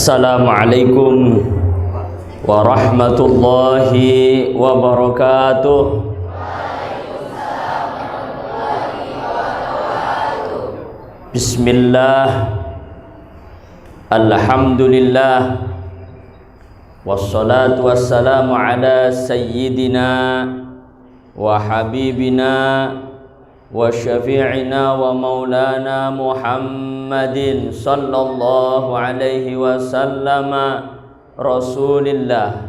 Assalamualaikum warahmatullahi wabarakatuh. Bismillah, alhamdulillah, wassalatu wassalamu ala sayyidina wa habibina wa syafi'ina wa maulana Muhammadin sallallahu alaihi wasallam rasulillah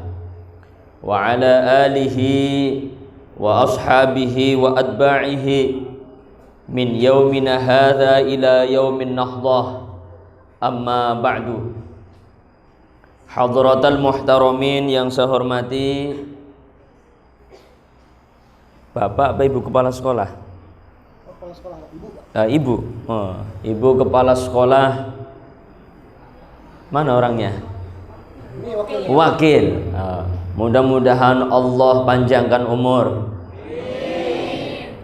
wa ala alihi wa ashabihi wa atba'ihi min yaumina hadha ila yaumin nahdah. Amma ba'du. Hadratal muhtaramin yang saya hormati Bapak apa Ibu Kepala Sekolah? Ibu. Ibu Kepala Sekolah. Mana orangnya? Wakil. Mudah-mudahan Allah panjangkan umur,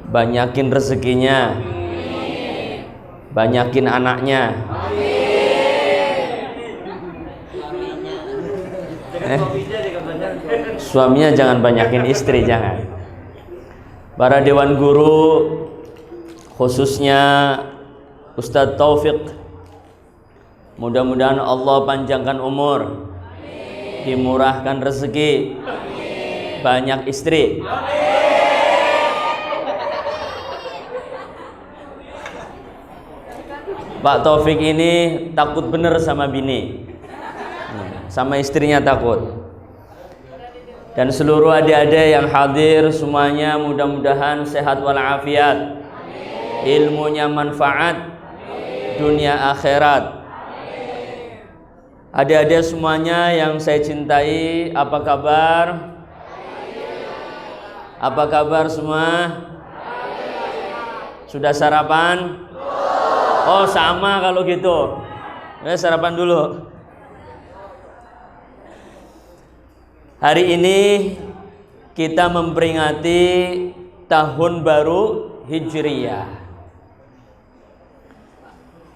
banyakin rezekinya, banyakin anaknya. Suaminya jangan banyakin istri, jangan. Para dewan guru, khususnya Ustadz Taufik, mudah-mudahan Allah panjangkan umur, dimurahkan rezeki, banyak istri. Pak Taufik ini takut bener sama bini, sama istrinya takut. Dan seluruh adik-adik yang hadir semuanya mudah-mudahan sehat walafiat, ilmunya manfaat, dunia akhirat. Adik-adik semuanya yang saya cintai, apa kabar? Apa kabar semua? Sudah sarapan? Oh sama kalau gitu. Sarapan dulu. Hari ini kita memperingati tahun baru Hijriyah.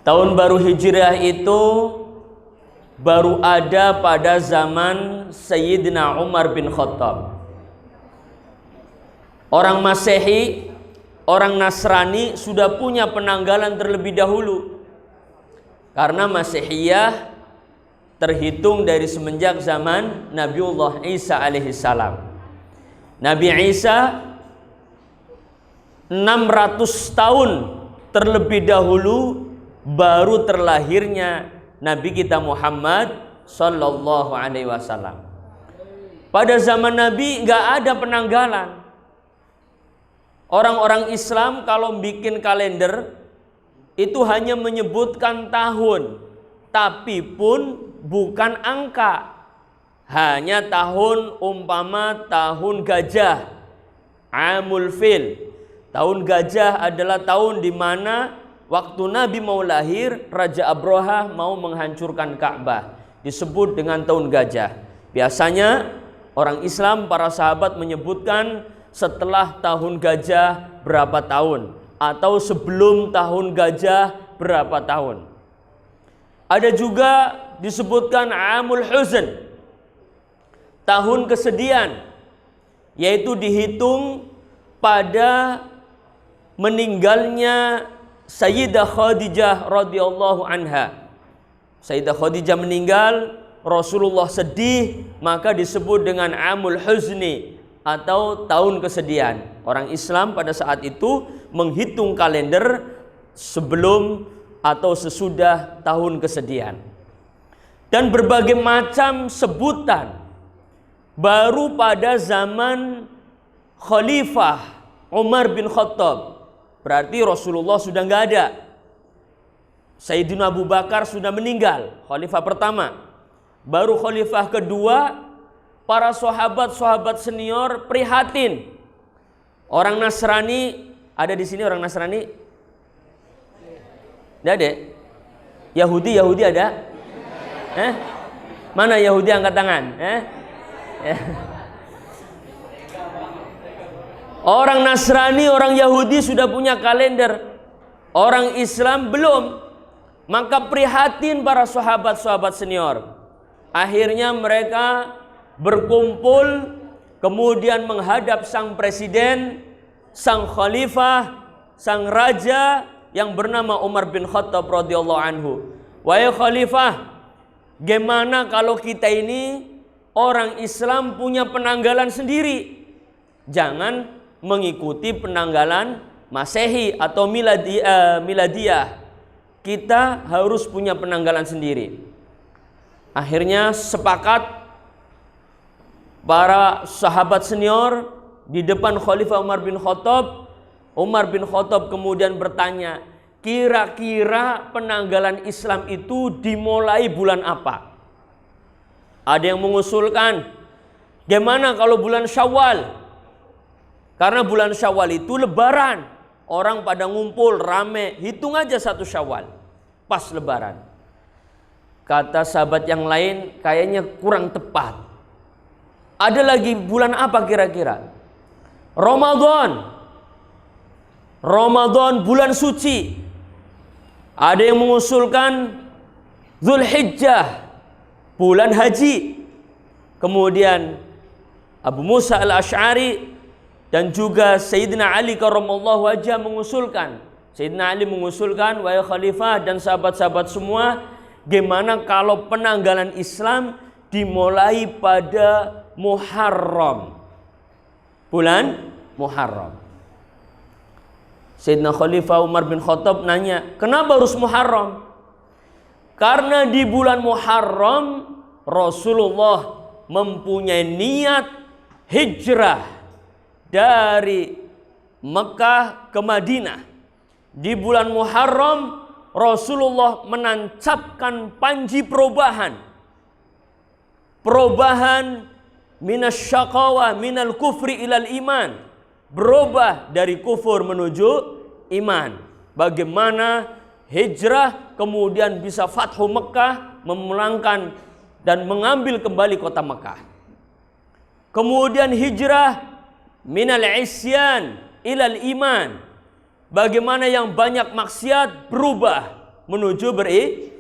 Tahun baru Hijriah itu baru ada pada zaman Sayyidina Umar bin Khattab. Orang Masehi, orang Nasrani sudah punya penanggalan terlebih dahulu. Karena Masehiyah terhitung dari semenjak zaman Nabiullah Isa alaihissalam. Nabi Isa 600 tahun terlebih dahulu baru terlahirnya Nabi kita Muhammad sallallahu alaihi wasallam. Pada zaman Nabi nggak ada penanggalan. Orang-orang Islam kalau bikin kalender itu hanya menyebutkan tahun, tapi pun bukan angka. Hanya tahun, umpama tahun gajah, Amul Fil. Tahun gajah adalah tahun di mana waktu Nabi mau lahir, Raja Abraha mau menghancurkan Ka'bah. Disebut dengan tahun gajah. Biasanya orang Islam, para sahabat menyebutkan setelah tahun gajah berapa tahun, atau sebelum tahun gajah berapa tahun. Ada juga disebutkan Amul Huzn, tahun kesedihan, yaitu dihitung pada meninggalnya Sayyidah Khadijah radhiyallahu anha. Sayyidah Khadijah meninggal, Rasulullah sedih, maka disebut dengan Amul Huzni atau tahun kesedihan. Orang Islam pada saat itu menghitung kalender sebelum atau sesudah tahun kesedihan. Dan berbagai macam sebutan baru pada zaman Khalifah Umar bin Khattab. Berarti Rasulullah sudah nggak ada. Sayyidina Abu Bakar sudah meninggal, Khalifah pertama. Baru Khalifah kedua, para sahabat-sahabat senior prihatin. Orang Nasrani, ada di sini orang Nasrani? Tidak ada? Yahudi ada? Mana Yahudi angkat tangan? Orang Nasrani, orang Yahudi sudah punya kalender. Orang Islam belum. Maka prihatin para sahabat-sahabat senior. Akhirnya mereka berkumpul, kemudian menghadap sang presiden, sang khalifah, sang raja yang bernama Umar bin Khattab radhiyallahu anhu. Wahai khalifah, gimana kalau kita ini orang Islam punya penanggalan sendiri? Jangan mengikuti penanggalan Masehi atau miladiyah. Kita harus punya penanggalan sendiri. Akhirnya sepakat para sahabat senior di depan Khalifah Umar bin Khattab. Umar bin Khattab kemudian bertanya, kira-kira penanggalan Islam itu dimulai bulan apa? Ada yang mengusulkan, gimana kalau bulan Syawal? Karena bulan Syawal itu lebaran. Orang pada ngumpul, rame, hitung aja 1 Syawal. Pas lebaran. Kata sahabat yang lain, kayaknya kurang tepat. Ada lagi bulan apa kira-kira? Ramadan. Ramadan bulan suci. Ada yang mengusulkan Zulhijjah, bulan haji. Kemudian Abu Musa al-Asy'ari dan juga Sayyidina Ali karramallahu wajhah mengusulkan. Sayyidina Ali mengusulkan, wahai khalifah dan sahabat-sahabat semua, gimana kalau penanggalan Islam dimulai pada Muharram, bulan Muharram. Sayyidina Khalifah Umar bin Khattab nanya, kenapa harus Muharram? Karena di bulan Muharram Rasulullah mempunyai niat hijrah dari Mekah ke Madinah. Di bulan Muharram Rasulullah menancapkan panji perubahan. Perubahan minasyaqawa minal kufri ilal iman. Berubah dari kufur menuju iman. Bagaimana hijrah kemudian bisa fathu Mekah, memenangkan dan mengambil kembali kota Mekah. Kemudian hijrah minal isyan ilal iman. Bagaimana yang banyak maksiat berubah menuju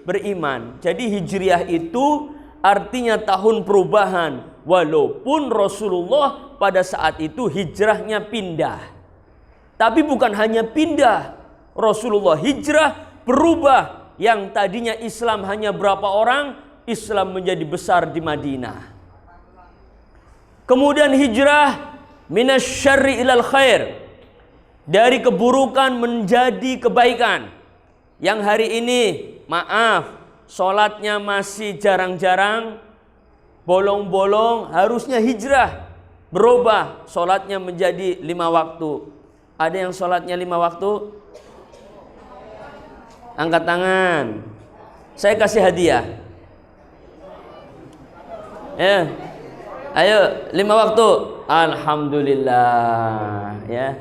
beriman. Jadi hijriah itu artinya tahun perubahan. Walaupun Rasulullah pada saat itu hijrahnya pindah. Tapi bukan hanya pindah. Rasulullah hijrah berubah. Yang tadinya Islam hanya berapa orang, Islam menjadi besar di Madinah. Kemudian hijrah minasyarri ilal khair. Dari keburukan menjadi kebaikan. Yang hari ini, maaf, sholatnya masih jarang-jarang, bolong-bolong, harusnya hijrah. Berubah, sholatnya menjadi 5 waktu. Ada yang sholatnya 5 waktu? Angkat tangan. Saya kasih hadiah. Ya. Ayo, 5 waktu. Alhamdulillah. Ya.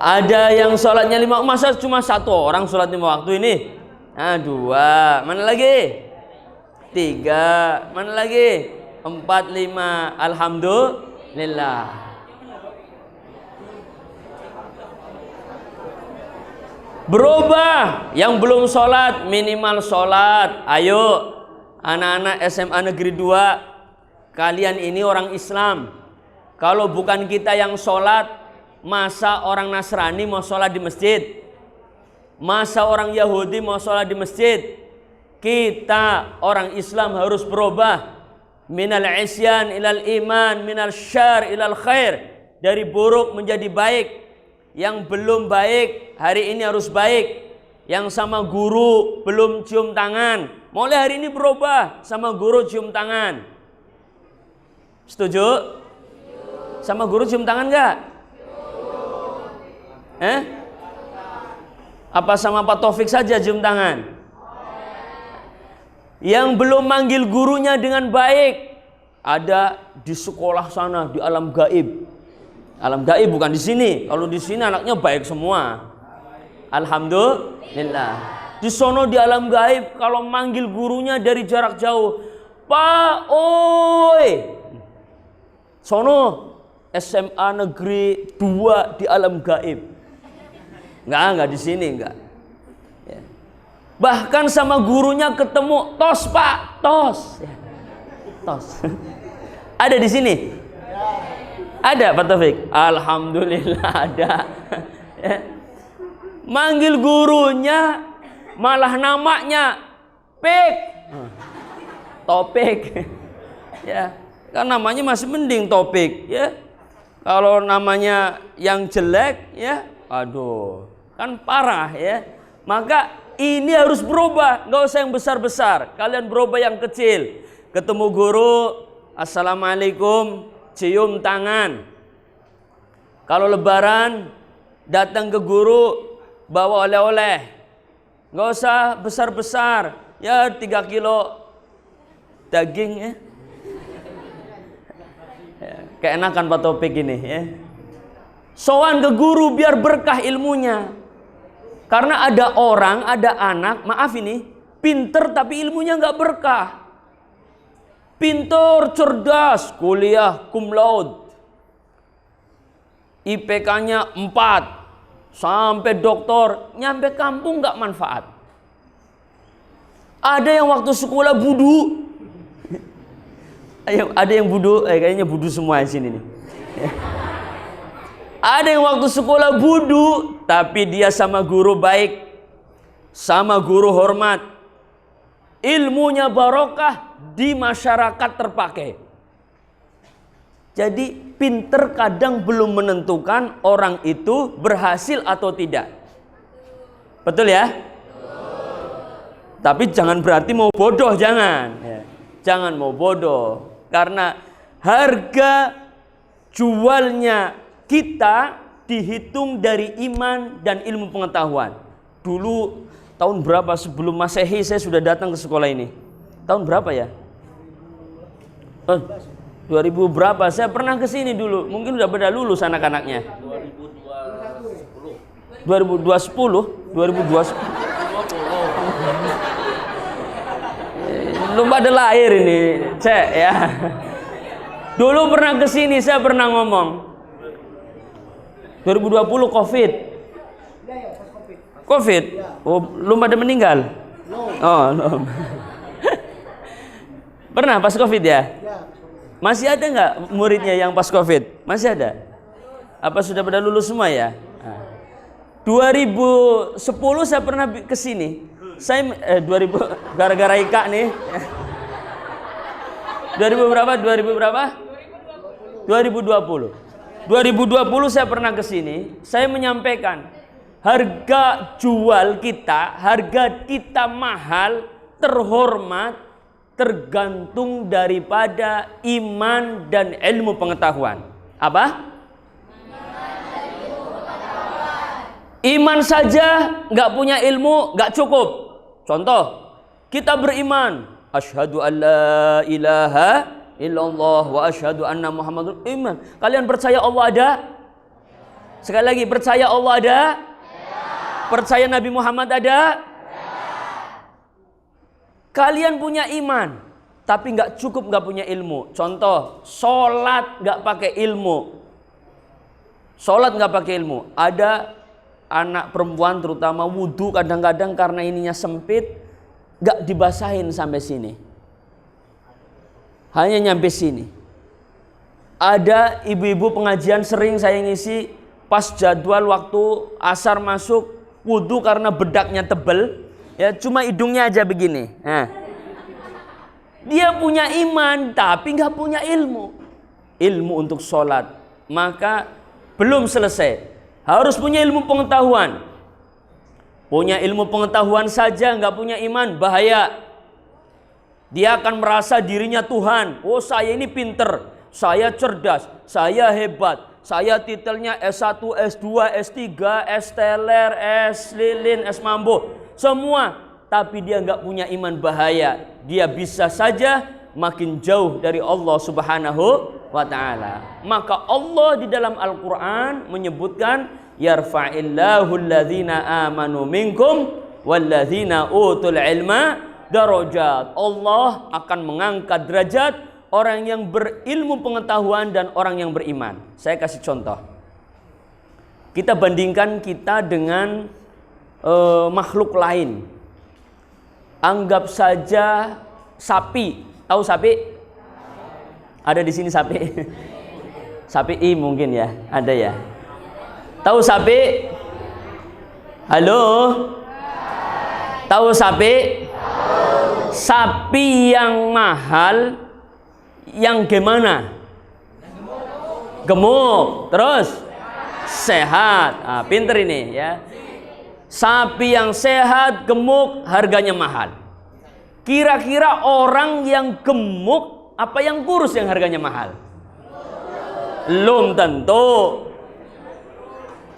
Ada yang sholatnya 5, masa cuma 1 orang sholat 5 waktu ini? Nah, 2, mana lagi? 3, mana lagi? 4, 5, alhamdulillah. Berubah, yang belum sholat minimal sholat. Ayo, anak-anak SMA Negeri 2, kalian ini orang Islam. Kalau bukan kita yang sholat, masa orang Nasrani mau sholat di masjid? Masa orang Yahudi mau sholat di masjid? Kita orang Islam harus berubah. Minal isyan ilal iman, minal syar ilal khair. Dari buruk menjadi baik. Yang belum baik, hari ini harus baik. Yang sama guru belum cium tangan, mulai hari ini berubah, sama guru cium tangan. Setuju? Sama guru cium tangan gak? Apa sama Pak Taufik saja cium tangan? Yang belum manggil gurunya dengan baik, ada di sekolah sana, di alam gaib. Alam gaib bukan di sini. Kalau di sini anaknya baik semua. Alhamdulillah. Di sono di alam gaib, kalau manggil gurunya dari jarak jauh, Pak, oi. Sono SMA Negeri 2 di alam gaib. Enggak di sini enggak. Ya. Bahkan sama gurunya ketemu, tos Pak, tos. Ya. Tos. Ada di sini? Ada Pak Taufik? Alhamdulillah ada. Ya. Manggil gurunya malah namanya Pik. Topik. Ya, kan namanya masih mending Topik, ya. Kalau namanya yang jelek, ya, aduh, kan parah, ya. Maka ini harus berubah, nggak usah yang besar-besar. Kalian berubah yang kecil. Ketemu guru, assalamualaikum, cium tangan. Kalau lebaran, datang ke guru, bawa oleh-oleh. Nggak usah besar-besar, ya 3 kilo daging, ya. Keenakan Pak Topik ini, ya. Sowan ke guru biar berkah ilmunya. Karena ada orang, ada anak, maaf ini, pinter tapi ilmunya nggak berkah. Pinter, cerdas, kuliah cum laude, IPK-nya 4, sampai doktor, nyampe kampung nggak manfaat. Ada yang waktu sekolah budu. Ada yang budu, kayaknya budu semua di sini nih. Ada yang waktu sekolah budu, tapi dia sama guru baik, sama guru hormat. Ilmunya barokah, di masyarakat terpakai. Jadi pinter kadang belum menentukan orang itu berhasil atau tidak. Betul ya? Tapi jangan berarti mau bodoh, jangan. Jangan mau bodoh. Karena harga jualnya kita dihitung dari iman dan ilmu pengetahuan. Dulu tahun berapa sebelum Masehi saya sudah datang ke sekolah ini? Tahun berapa ya? 2000 berapa? Saya pernah ke sini dulu. Mungkin udah pada lulus anak-anaknya. 2010. 2020. Belum pada lahir ini, Cek, ya. Dulu pernah ke sini, saya pernah ngomong. 2020 Covid. Covid. Oh, belum pada meninggal. Oh, belum. Pernah pas Covid ya? Masih ada nggak muridnya yang pas Covid? Masih ada? Apa sudah pada lulus semua ya? 2010 saya pernah ke sini. Saya 2000 gara-gara Ika nih. 2000 berapa? 2000 berapa? 2020. 2020 saya pernah ke sini. Saya menyampaikan harga jual kita, harga kita mahal, terhormat, tergantung daripada iman dan ilmu pengetahuan. Apa? Iman saja nggak punya ilmu nggak cukup. Contoh, kita beriman, asyhadu an la ilaha illallah wa asyhadu anna muhammadur iman. Kalian percaya Allah ada? Sekali lagi, percaya Allah ada? Percaya Nabi Muhammad ada? Kalian punya iman, tapi nggak cukup, nggak punya ilmu. Contoh, sholat nggak pakai ilmu. Sholat nggak pakai ilmu. Ada anak perempuan terutama wudhu kadang-kadang karena ininya sempit, nggak dibasahin sampai sini. Hanya nyampe sini. Ada ibu-ibu pengajian sering saya ngisi, pas jadwal waktu asar masuk, wudhu karena bedaknya tebel, ya cuma hidungnya aja begini. Nah, dia punya iman tapi nggak punya ilmu. Ilmu untuk sholat, maka belum selesai. Harus punya ilmu pengetahuan. Punya ilmu pengetahuan saja nggak punya iman, bahaya. Dia akan merasa dirinya Tuhan. Oh, saya ini pinter, saya cerdas, saya hebat, saya titelnya S1, S2, S3, S teler, S lilin, S mambo, semua. Tapi dia nggak punya iman, bahaya. Dia bisa saja makin jauh dari Allah Subhanahu wa ta'ala. Maka Allah di dalam Al-Quran menyebutkan, yarfa'illahu alladhina amanu minkum walladhina utul ilma darajat. Allah akan mengangkat derajat orang yang berilmu pengetahuan dan orang yang beriman. Saya kasih contoh. Kita bandingkan kita dengan makhluk lain. Anggap saja sapi. Tahu sapi? Ada di sini sapi. Sapi I mungkin ya, ada ya. Tahu sapi? Halo? Tahu sapi? Sapi yang mahal, yang gimana? Gemuk, terus sehat. Ah, pinter ini ya. Sapi yang sehat, gemuk, harganya mahal. Kira-kira orang yang gemuk apa yang kurus yang harganya mahal? Belum tentu.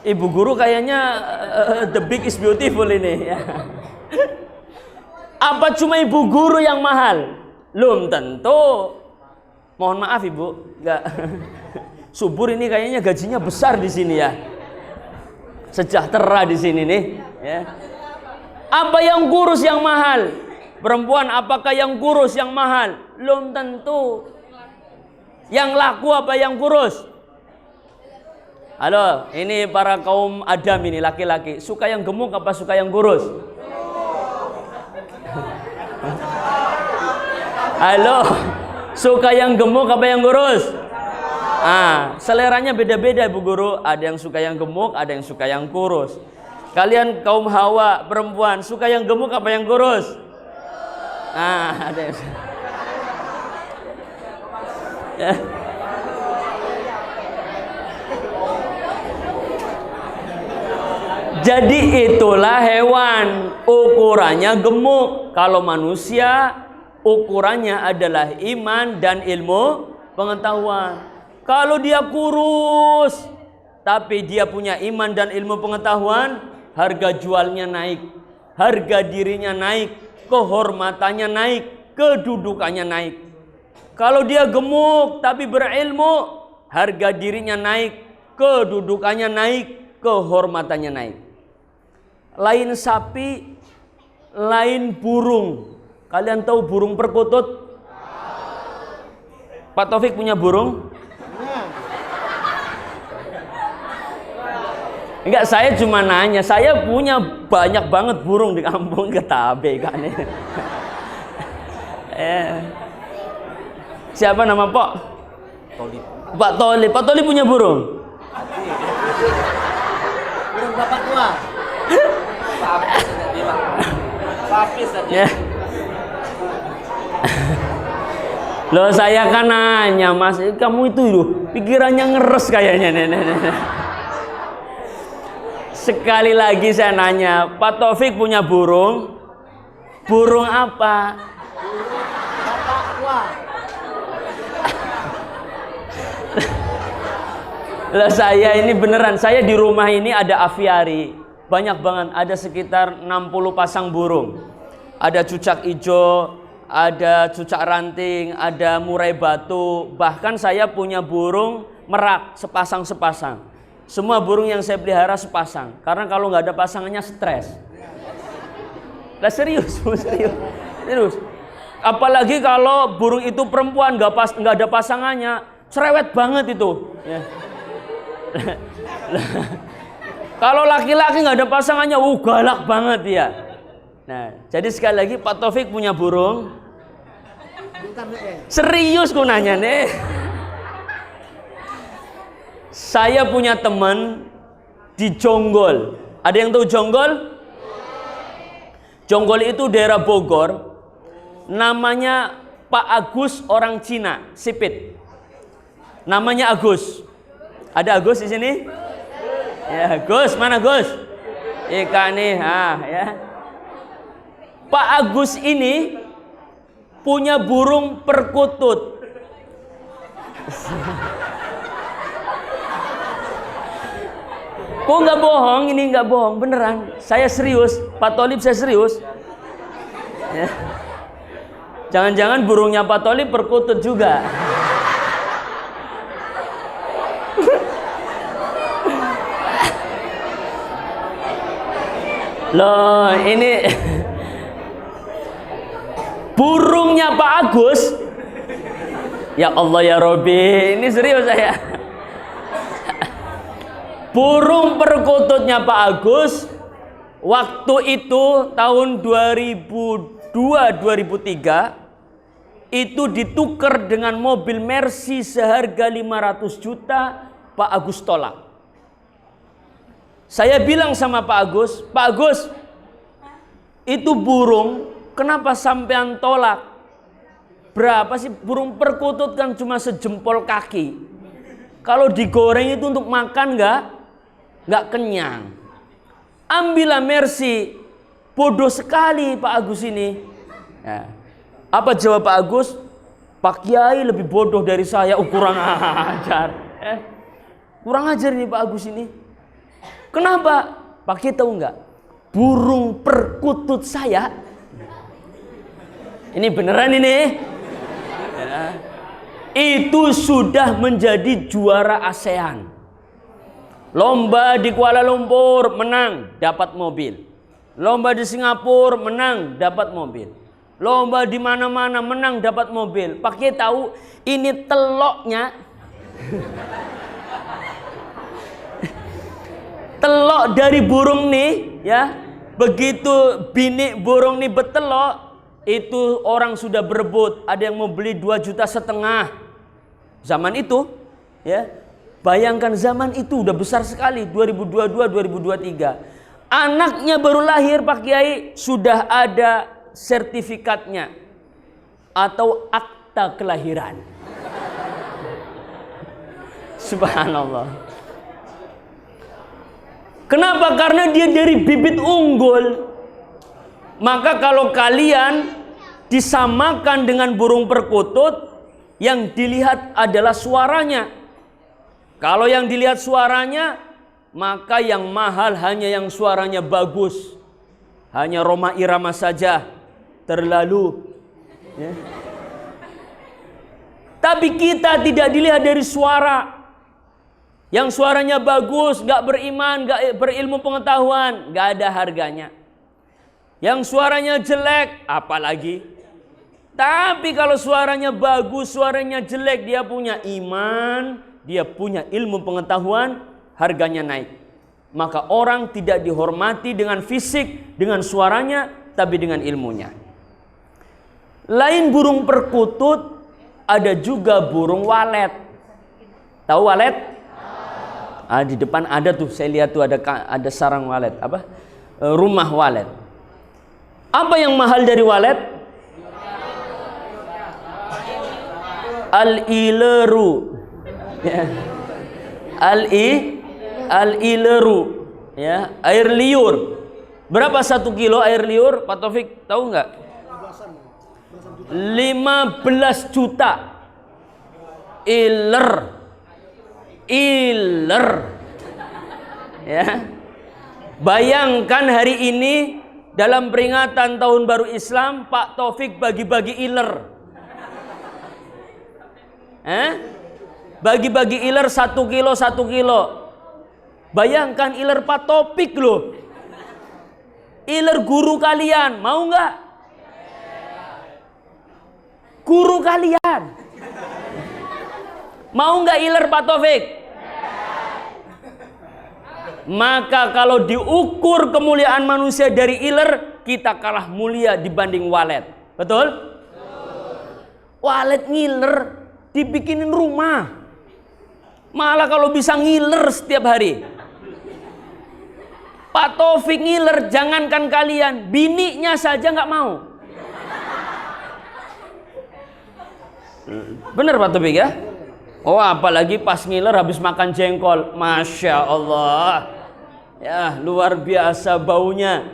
Ibu guru kayaknya the big is beautiful ini ya. Apa cuma ibu guru yang mahal? Belum tentu. Mohon maaf ibu, enggak. Subur ini kayaknya gajinya besar di sini ya. Sejahtera di sini nih ya. Apa yang kurus yang mahal? Perempuan apakah yang kurus yang mahal? Belum tentu. Yang laku apa yang kurus? Halo, ini para kaum Adam ini laki-laki, suka yang gemuk apa suka yang kurus? Halo, suka yang gemuk apa yang kurus? Ah, seleranya beda-beda Bu Guru. Ada yang suka yang gemuk, ada yang suka yang kurus. Kalian kaum Hawa perempuan suka yang gemuk apa yang kurus? Ah, ada yang... ya. Jadi itulah hewan, ukurannya gemuk. Kalau manusia ukurannya adalah iman dan ilmu pengetahuan. Kalau dia kurus tapi dia punya iman dan ilmu pengetahuan, harga jualnya naik, harga dirinya naik, kehormatannya naik, kedudukannya naik. Kalau dia gemuk tapi berilmu, harga dirinya naik, kedudukannya naik, kehormatannya naik. Lain sapi, lain burung. Kalian tahu burung perkutut? Pak Taufik punya burung? Enggak, saya cuma nanya. Saya punya banyak banget burung di kampung Ketabe kan. Siapa nama Pak? Tolib. Pak Tolib. Pak Tolib punya burung? Burung bapak tua. Sapi saja. Loh, saya kan nanya, Mas, kamu itu loh, pikirannya ngeres kayaknya nenek. Sekali lagi saya nanya, Pak Taufik punya burung? Burung apa? Bapak tua. Lah saya ini beneran, saya di rumah ini ada aviari. Banyak banget, ada sekitar 60 pasang burung. Ada cucak ijo, ada cucak ranting, ada murai batu. Bahkan saya punya burung merak sepasang-sepasang. Semua burung yang saya pelihara sepasang. Karena kalau nggak ada pasangannya stres. Lah serius, serius. Apalagi kalau burung itu perempuan nggak ada pasangannya, cerewet banget itu. Ya. Kalau laki-laki nggak ada pasangannya, galak banget ya. Nah, jadi sekali lagi Pak Taufik punya burung. Serius ku nanya nih. Saya punya teman di Jonggol. Ada yang tahu Jonggol? Jonggol itu daerah Bogor. Namanya Pak Agus, orang Cina, sipit. Namanya Agus. Ada Agus di sini? Ya, Gus, mana Gus? Ikan nih, ya. Pak Agus ini punya burung perkutut. Kok nggak bohong? Ini nggak bohong, beneran. Saya serius, Pak Tolib saya serius. Ya. Jangan-jangan burungnya Pak Tolib perkutut juga. Loh, ini burungnya Pak Agus. Ya Allah ya Robi, ini serius saya. Burung perkututnya Pak Agus waktu itu tahun 2002-2003 itu ditukar dengan mobil Mercy seharga 500 juta. Pak Agus tolak. Saya bilang sama Pak Agus, itu burung kenapa sampean tolak? Berapa sih burung perkutut, kan cuma sejempol kaki. Kalau digoreng itu untuk makan nggak kenyang. Ambillah Mercy. Bodoh sekali Pak Agus ini. Ya. Apa jawab Pak Agus? Pak Kiai lebih bodoh dari saya. Kurang ajar. Kurang ajar nih Pak Agus ini. Kenapa? Pak Kiai tahu nggak? Burung perkutut saya. Ini beneran ini. Ya. Itu sudah menjadi juara ASEAN. Lomba di Kuala Lumpur menang, dapat mobil. Lomba di Singapura menang, dapat mobil. Lomba di mana-mana menang, dapat mobil. Pak Kiai tahu ini teloknya. Telok dari burung nih, ya. Begitu bini burung nih betelok, itu orang sudah berebut. Ada yang mau beli 2,5 juta. Zaman itu, ya. Bayangkan zaman itu udah besar sekali, 2022, 2023. Anaknya baru lahir Pak Kiai, sudah ada sertifikatnya atau akta kelahiran. Subhanallah. Kenapa? Karena dia dari bibit unggul. Maka kalau kalian disamakan dengan burung perkutut, yang dilihat adalah suaranya. Kalau yang dilihat suaranya, maka yang mahal hanya yang suaranya bagus. Hanya Roma Irama saja, terlalu. Ya. Tapi kita tidak dilihat dari suara. Yang suaranya bagus, gak beriman, gak berilmu pengetahuan, gak ada harganya. Yang suaranya jelek, apalagi. Tapi kalau suaranya bagus, suaranya jelek, dia punya iman, dia punya ilmu pengetahuan, harganya naik. Maka orang tidak dihormati dengan fisik, dengan suaranya, tapi dengan ilmunya. Lain burung perkutut, ada juga burung walet. Tahu walet? Di depan ada tuh, saya lihat tuh ada sarang walet. Apa? Rumah walet. Apa yang mahal dari walet? Al-ileru. Ya. Al-ileru, ya, air liur. Berapa 1 kilo air liur? Pak Taufik tahu nggak? 15 juta. Iler. Ya. Bayangkan hari ini dalam peringatan Tahun Baru Islam, Pak Taufik bagi-bagi iler. Bagi-bagi iler 1 kilo 1 kilo. Bayangkan iler Pak Taufik loh. Iler guru kalian, mau nggak? Guru kalian. Mau nggak iler Pak Taufik? Maka kalau diukur kemuliaan manusia dari iler, kita kalah mulia dibanding walet. Betul? Walet ngiler, dibikinin rumah. Malah kalau bisa ngiler setiap hari. Pak Taufik ngiler, jangankan kalian, bininya saja nggak mau. Bener Pak Taufik ya? Oh, apalagi pas ngiler habis makan jengkol, Masya Allah. Ya, luar biasa baunya.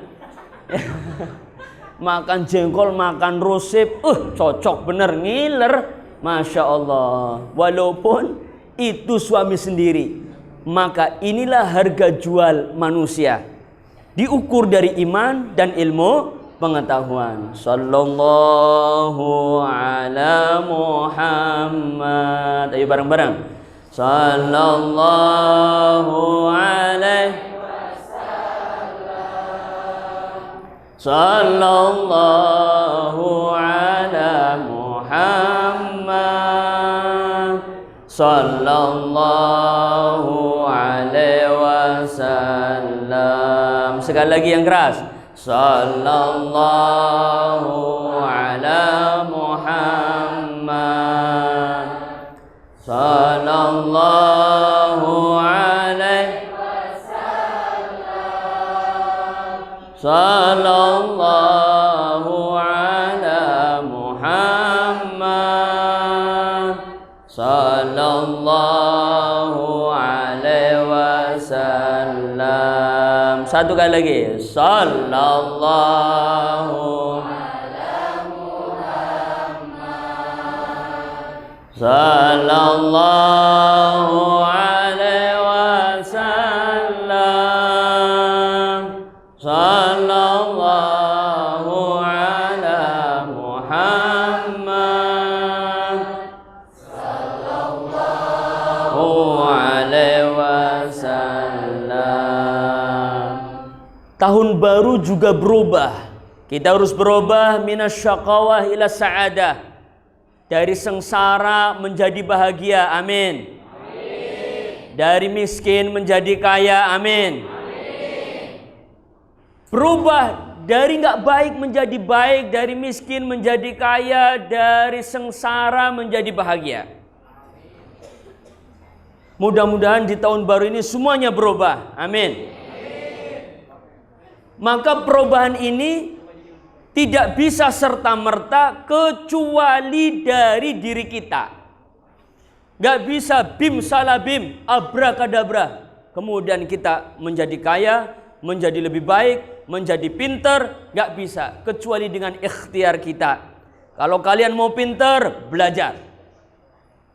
Makan jengkol, makan rusip, cocok bener ngiler, Masya Allah. Walaupun itu suami sendiri, maka inilah harga jual manusia, diukur dari iman dan ilmu pengetahuan. Sallallahu ala Muhammad. Ayo bareng-bareng. Sallallahu alaihi wasallam. Sallallahu ala Muhammad. Sallallahu alaihi wasallam. Sekali lagi yang keras. Sallallahu ala Muhammad. sallallahu alaihi sallallahu ala Muhammad sallallahu alaihi wasallam. Satu kali lagi, sallallahu sallallahu alaihi wasallam sallallahu ala Muhammad sallallahu alaihi wasallam. Tahun baru juga berubah. Kita harus berubah minasyaqawah ila sa'adah. Dari sengsara menjadi bahagia, amin. Amin. Dari miskin menjadi kaya, amin. Amin. Berubah dari nggak baik menjadi baik, dari miskin menjadi kaya, dari sengsara menjadi bahagia. Mudah-mudahan di tahun baru ini semuanya berubah, amin. Maka perubahan ini tidak bisa serta-merta kecuali dari diri kita. Gak bisa bim salah bim, abrakadabra. Kemudian kita menjadi kaya, menjadi lebih baik, menjadi pinter. Gak bisa, kecuali dengan ikhtiar kita. Kalau kalian mau pinter, belajar.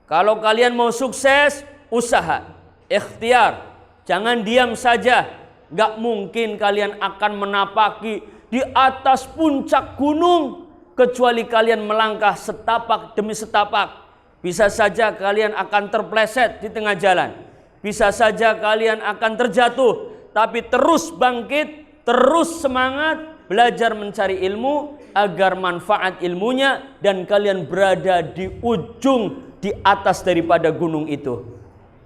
Kalau kalian mau sukses, usaha, ikhtiar. Jangan diam saja. Gak mungkin kalian akan menapaki di atas puncak gunung kecuali kalian melangkah setapak demi setapak. Bisa saja kalian akan terpleset di tengah jalan. Bisa saja kalian akan terjatuh, tapi terus bangkit, terus semangat, belajar mencari ilmu agar manfaat ilmunya dan kalian berada di ujung, di atas daripada gunung itu,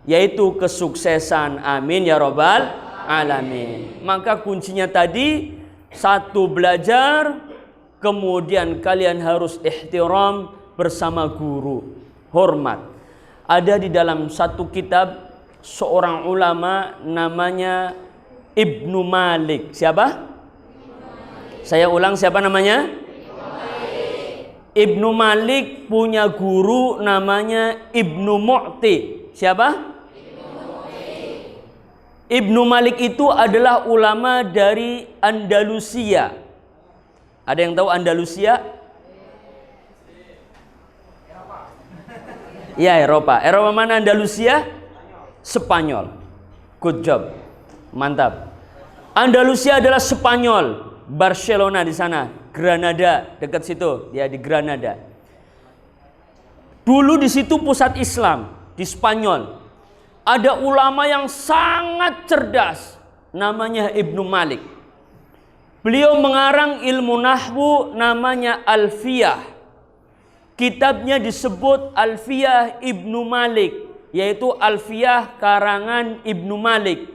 yaitu kesuksesan. Amin ya rabbal alamin. Maka kuncinya tadi, satu, belajar, kemudian kalian harus ihtiram bersama guru, hormat. Ada di dalam satu kitab seorang ulama namanya Ibnu Malik. Siapa? Saya ulang, siapa namanya? Ibnu Malik punya guru namanya Ibnu Mu'ti. Siapa? Ibnu Malik itu adalah ulama dari Andalusia. Ada yang tahu Andalusia? Ya, Eropa. Eropa mana Andalusia? Spanyol. Good job. Mantap. Andalusia adalah Spanyol. Barcelona di sana. Granada dekat situ. Ya, di Granada. Dulu di situ pusat Islam di Spanyol. Ada ulama yang sangat cerdas, namanya Ibnu Malik. Beliau mengarang ilmu nahwu namanya Alfiyah. Kitabnya disebut Alfiyah Ibnu Malik, yaitu Alfiyah karangan Ibnu Malik.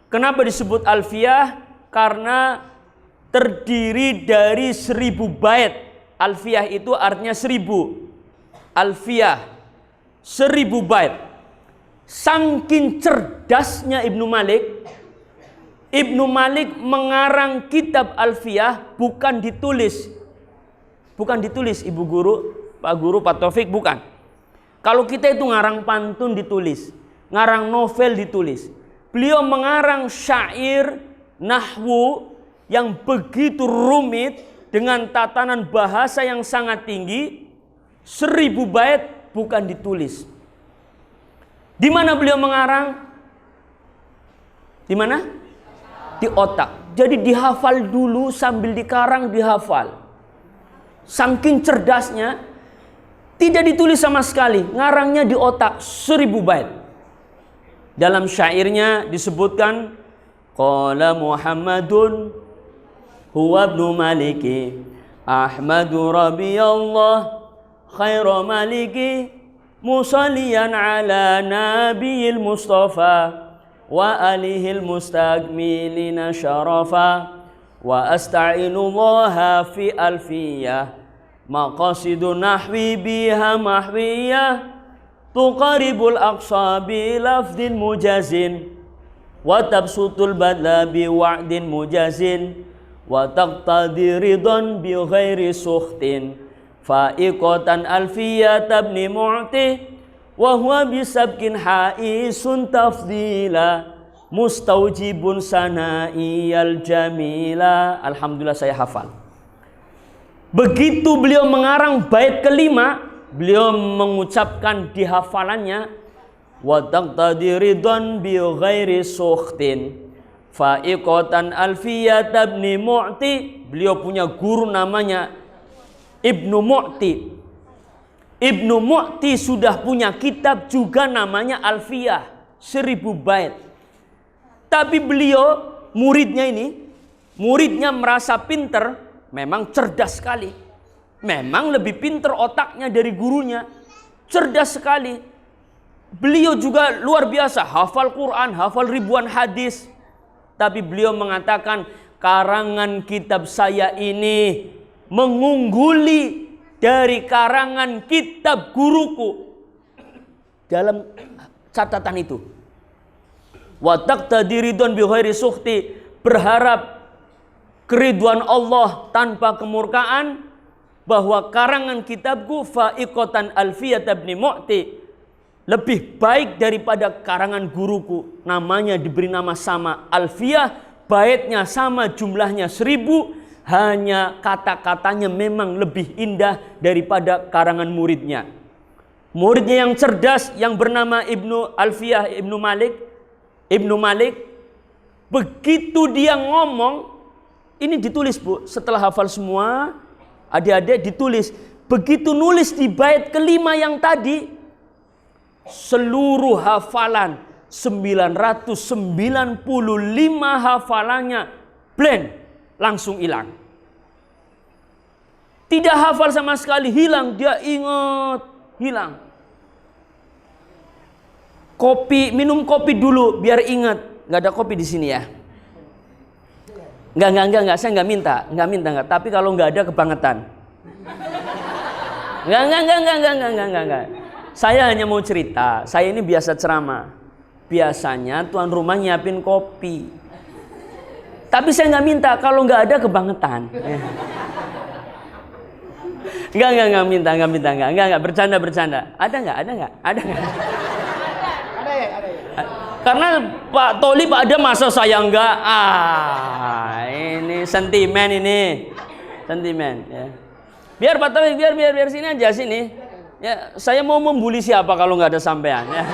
Kenapa disebut Alfiyah? Karena terdiri dari 1000 bait. Alfiyah itu artinya 1000. Alfiyah 1000 bait. Saking cerdasnya Ibnu Malik, Ibnu Malik mengarang kitab Alfiyah bukan ditulis. Bukan ditulis, Ibu Guru, Pak Guru, Pak Taufik, bukan. Kalau kita itu ngarang pantun ditulis, ngarang novel ditulis. Beliau mengarang syair, nahwu yang begitu rumit dengan tatanan bahasa yang sangat tinggi, 1000 bait bukan ditulis. Di mana beliau mengarang? Di mana? Di otak. Jadi dihafal dulu sambil dikarang dihafal. Saking cerdasnya, tidak ditulis sama sekali. Ngarangnya di otak, 1000 bait. Dalam syairnya disebutkan, qala Muhammadun huwa ibnu Maliki Ahmadu Rabbiyallah khairu maliki musalliyan ala nabiyil mustafa wa alihil mustakmilina syarafa wa asta'inullaha fi alfiyah maqasidu nahwi biha mahwiyah tuqaribul aqsa bi lafdin mujazin wa tabsutul badla bi wa'din mujazin wa taqtadi ridhan bi ghairi sukhtin fa'iqatan alfiyat tabni mu'ti wa huwa bisabkin haisun tafdila mustaujibun sana'iyal jamila. Alhamdulillah saya hafal. Begitu beliau mengarang bait kelima, beliau mengucapkan di hafalannya wa taqtadi ridwan bi ghairi sukhtin fa'iqatan alfiyat ibni mu'ti. Beliau punya guru namanya Ibnu Mu'ti. Ibnu Mu'ti sudah punya kitab juga namanya Alfiyah 1000 bait. Tapi beliau muridnya merasa pinter, memang cerdas sekali. Memang lebih pinter otaknya dari gurunya. Cerdas sekali. Beliau juga luar biasa, hafal Quran, hafal ribuan hadis. Tapi beliau mengatakan, karangan kitab saya ini mengungguli dari karangan kitab guruku. Dalam catatan itu, wa taqtadi ridwan bi ghairi sukhti, berharap keriduan Allah tanpa kemurkaan, bahwa karangan kitabku fa'iqatan alfiyat ibni mu'ti lebih baik daripada karangan guruku. Namanya diberi nama sama, Alfiyah, baitnya sama, jumlahnya 1000, hanya kata-katanya memang lebih indah daripada karangan muridnya. Muridnya yang cerdas yang bernama Ibnu Alfiyah Ibnu Malik, begitu dia ngomong, ini ditulis Bu, setelah hafal semua, adik-adik ditulis. Begitu nulis di bait kelima yang tadi, seluruh hafalan 995 hafalannya blank, langsung hilang. Tidak hafal sama sekali, hilang. Dia ingat, hilang. Minum kopi dulu biar ingat. Nggak ada kopi di sini ya. Enggak, saya nggak minta. Tapi kalau nggak ada kebangetan. Enggak. Saya hanya mau cerita. Saya ini biasa ceramah. Biasanya tuan rumah nyiapin kopi. Tapi saya nggak minta kalau nggak ada kebangetan. Enggak minta. Bercanda. Ada nggak? Ada ya. Karena Pak Tolib ada, masa saya enggak? Ini sentimen ya. Biar Pak Tolib, biar sini aja sini. Ya, saya mau membuli siapa kalau nggak ada sampean ya.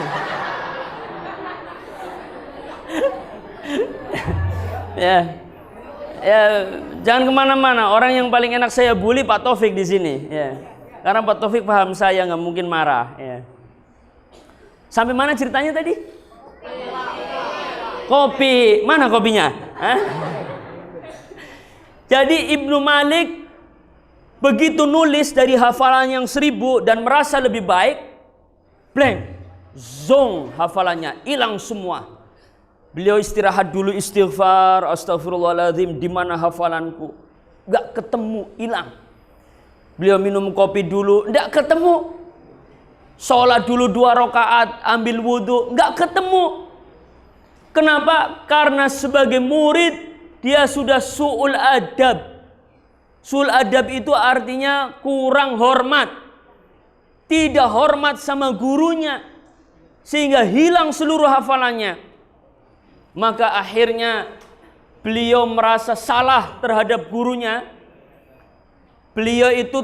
Ya, jangan kemana-mana. Orang yang paling enak saya bully Pak Taufik di sini. Ya, karena Pak Taufik paham saya, nggak mungkin marah. Ya. Sampai mana ceritanya tadi? Kopi, mana kopinya? Hah? Jadi Ibnu Malik begitu nulis dari hafalan yang 1000 dan merasa lebih baik, blank, zong hafalannya, hilang semua. Beliau istirahat dulu, istighfar, astagfirullahaladzim, di mana hafalanku? Gak ketemu, hilang. Beliau minum kopi dulu, gak ketemu. Sholat dulu 2 rakaat, ambil wudhu, gak ketemu. Kenapa? Karena sebagai murid dia sudah su'ul adab. Su'ul adab itu artinya kurang hormat. Tidak hormat sama gurunya, sehingga hilang seluruh hafalannya. Maka akhirnya beliau merasa salah terhadap gurunya. Beliau itu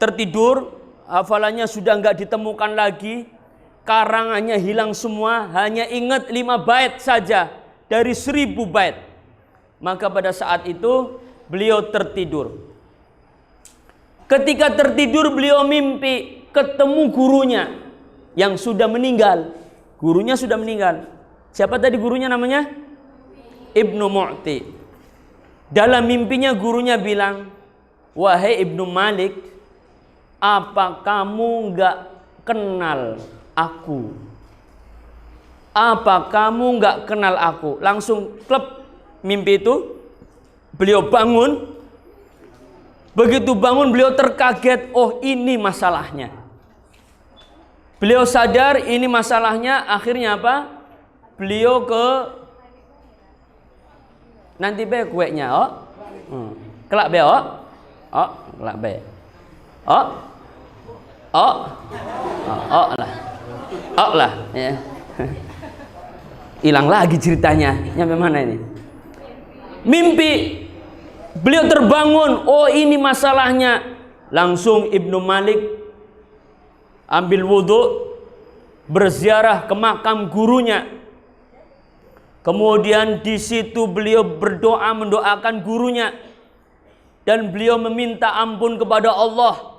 tertidur, hafalannya sudah nggak ditemukan lagi, karangannya hilang semua, hanya ingat 5 bait saja dari 1000 bait. Maka pada saat itu beliau tertidur. Ketika tertidur beliau mimpi ketemu gurunya yang sudah meninggal. Gurunya sudah meninggal. Siapa tadi gurunya namanya? Ibnu Mu'ti. Dalam mimpinya gurunya bilang, wahai Ibnu Malik, apa kamu nggak kenal aku? Apa kamu nggak kenal aku? Langsung klep mimpi itu. Beliau bangun. Begitu bangun beliau terkaget. Oh, ini masalahnya. Beliau sadar ini masalahnya, akhirnya apa? Beliau ke nanti be kueknya, oh, kelak be, oh, kelak be, oh, lah, ya. Hilang lagi ceritanya. Nyampe mana ini? Mimpi. Beliau terbangun. Oh, ini masalahnya. Langsung Ibnu Malik ambil wudhu, berziarah ke makam gurunya. Kemudian di situ beliau berdoa mendoakan gurunya, dan beliau meminta ampun kepada Allah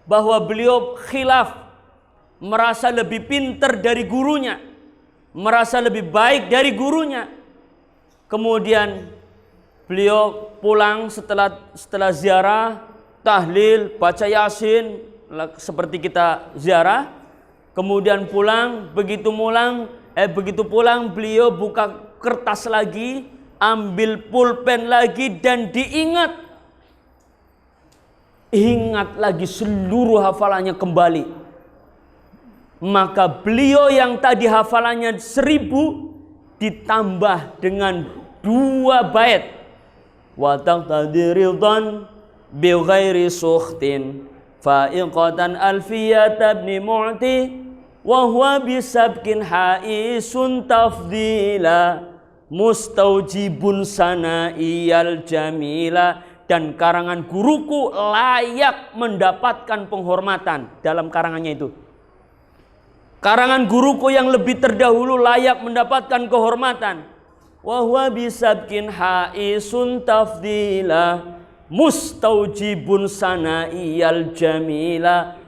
bahwa beliau khilaf, merasa lebih pintar dari gurunya, merasa lebih baik dari gurunya. Kemudian beliau pulang setelah ziarah, tahlil, baca Yasin seperti kita ziarah. Kemudian pulang, begitu pulang beliau buka kertas lagi, ambil pulpen lagi, dan ingat lagi seluruh hafalannya kembali. Maka beliau yang tadi hafalannya 1000 ditambah dengan 2 bait. Wa taqtadi ridhan bi ghairi sukhtin fa'iqatan alfiyat ibn mu'ti wa huwa bisabkin haisun tafdila mustaujibun sana'iyal jamila. Dan karangan guruku layak mendapatkan penghormatan. Dalam karangannya itu, karangan guruku yang lebih terdahulu layak mendapatkan kehormatan. Wa huwa bisabkin haisun tafdila mustaujibun sana'iyal jamila.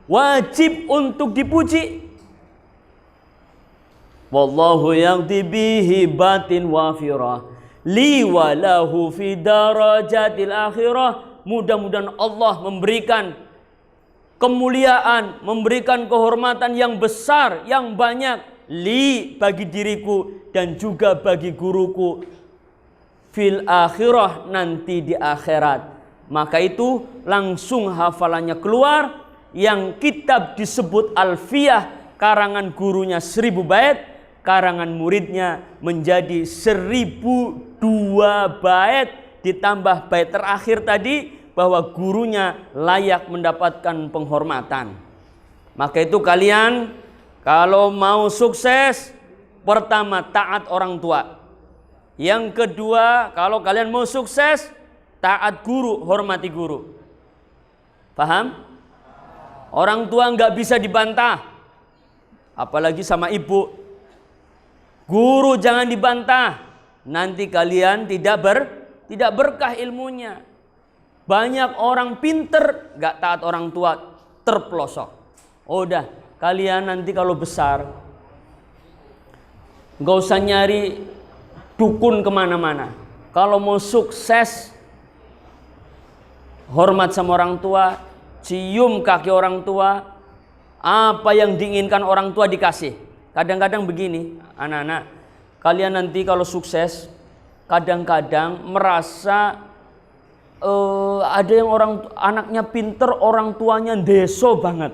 Wajib untuk dipuji. Wallahu yaqdi bihi batin wafirah li walahu fi darajatil akhirah. Mudah-mudahan Allah memberikan kemuliaan, memberikan kehormatan yang besar, yang banyak, li bagi diriku dan juga bagi guruku, fil akhirah nanti di akhirat. Maka itu langsung hafalannya keluar. Yang kitab disebut Alfiyah, karangan gurunya 1000 bait, karangan muridnya menjadi 1002 bait, ditambah bait terakhir tadi bahwa gurunya layak mendapatkan penghormatan. Maka itu kalian kalau mau sukses, pertama taat orang tua. Yang kedua, kalau kalian mau sukses, taat guru, hormati guru. Paham? Orang tua nggak bisa dibantah, apalagi sama ibu. Guru jangan dibantah, nanti kalian tidak berkah ilmunya. Banyak orang pinter nggak taat orang tua, terpelosok. Udah, kalian nanti kalau besar nggak usah nyari dukun kemana-mana. Kalau mau sukses, hormat sama orang tua, cium kaki orang tua, apa yang diinginkan orang tua dikasih. Kadang-kadang begini, anak-anak, kalian nanti kalau sukses, kadang-kadang merasa ada yang anaknya pinter, orang tuanya ndeso banget.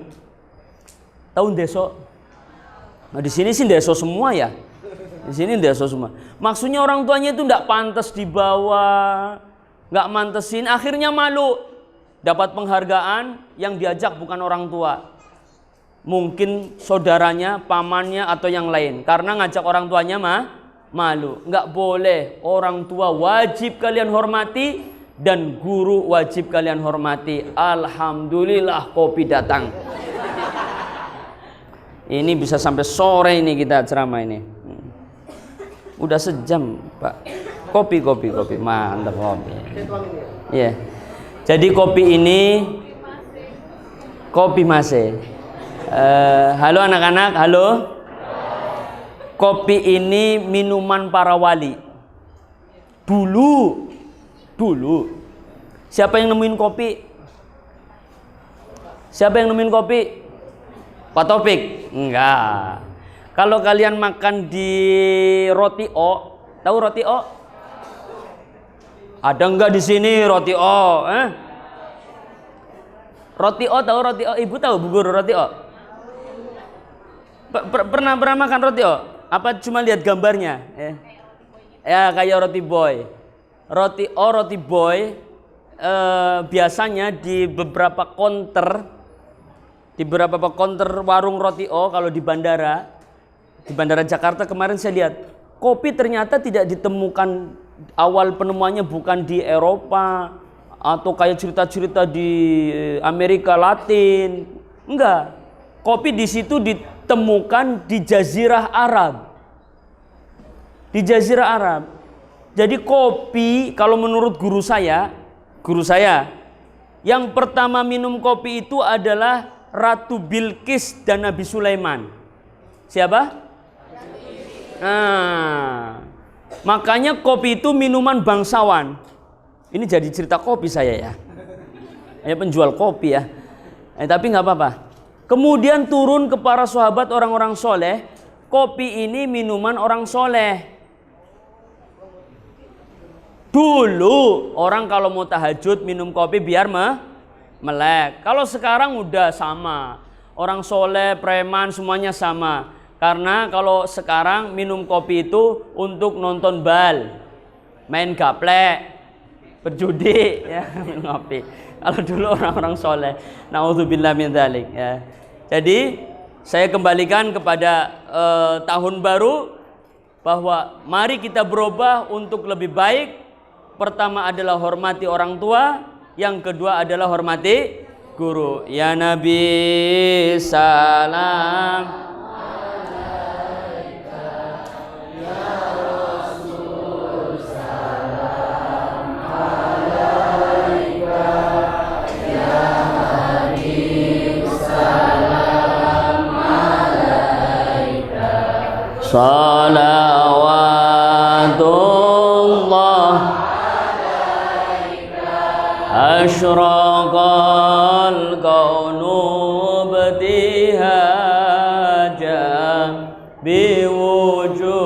Tahu ndeso? Nah, di sini sih ndeso semua ya. Di sini ndeso semua. Maksudnya orang tuanya itu nggak pantas dibawa, nggak mantesin, akhirnya malu. Dapat penghargaan yang diajak bukan orang tua, mungkin saudaranya, pamannya atau yang lain. Karena ngajak orang tuanya malu. Nggak boleh. Orang tua wajib kalian hormati dan guru wajib kalian hormati. Alhamdulillah kopi datang. Ini bisa sampai sore ini kita ceramah ini. Udah sejam Pak. Kopi mantap kopi. Iya. Yeah. Jadi kopi ini kopi Mase. Halo anak-anak, halo. Kopi ini minuman para wali. Dulu. Siapa yang nemuin kopi? Siapa yang nemuin kopi? Pak Taufik? Enggak. Kalau kalian makan di roti O, tahu roti O? Ada enggak di sini roti O? Roti O tahu roti O? Ibu tahu Bu Guru roti O? Pernah makan roti O? Apa cuma lihat gambarnya? Ya kayak roti boy. Roti O, roti boy biasanya di beberapa counter warung roti O kalau di Bandara Jakarta kemarin saya lihat kopi ternyata tidak ditemukan, awal penemuannya bukan di Eropa atau kayak cerita-cerita di Amerika Latin. Enggak. Kopi di situ ditemukan di Jazirah Arab. Di Jazirah Arab. Jadi kopi kalau menurut guru saya, yang pertama minum kopi itu adalah Ratu Bilqis dan Nabi Sulaiman. Siapa? Nah, makanya kopi itu minuman bangsawan. Ini jadi cerita kopi saya ya. Penjual kopi ya. Tapi nggak apa-apa. Kemudian turun ke para sahabat orang-orang soleh. Kopi ini minuman orang soleh. Dulu orang kalau mau tahajud minum kopi biar melek. Kalau sekarang udah sama. Orang soleh, preman semuanya sama. Karena kalau sekarang minum kopi itu untuk nonton bal, main gaplek, berjudi, ya minum kopi. Kalau dulu orang-orang soleh, naudzubillah min dzalik. Ya. Jadi saya kembalikan kepada tahun baru bahwa mari kita berubah untuk lebih baik. Pertama adalah hormati orang tua, yang kedua adalah hormati guru. Ya Nabi salam. Salawatullah asyraqal kaunu btihaja biwujudil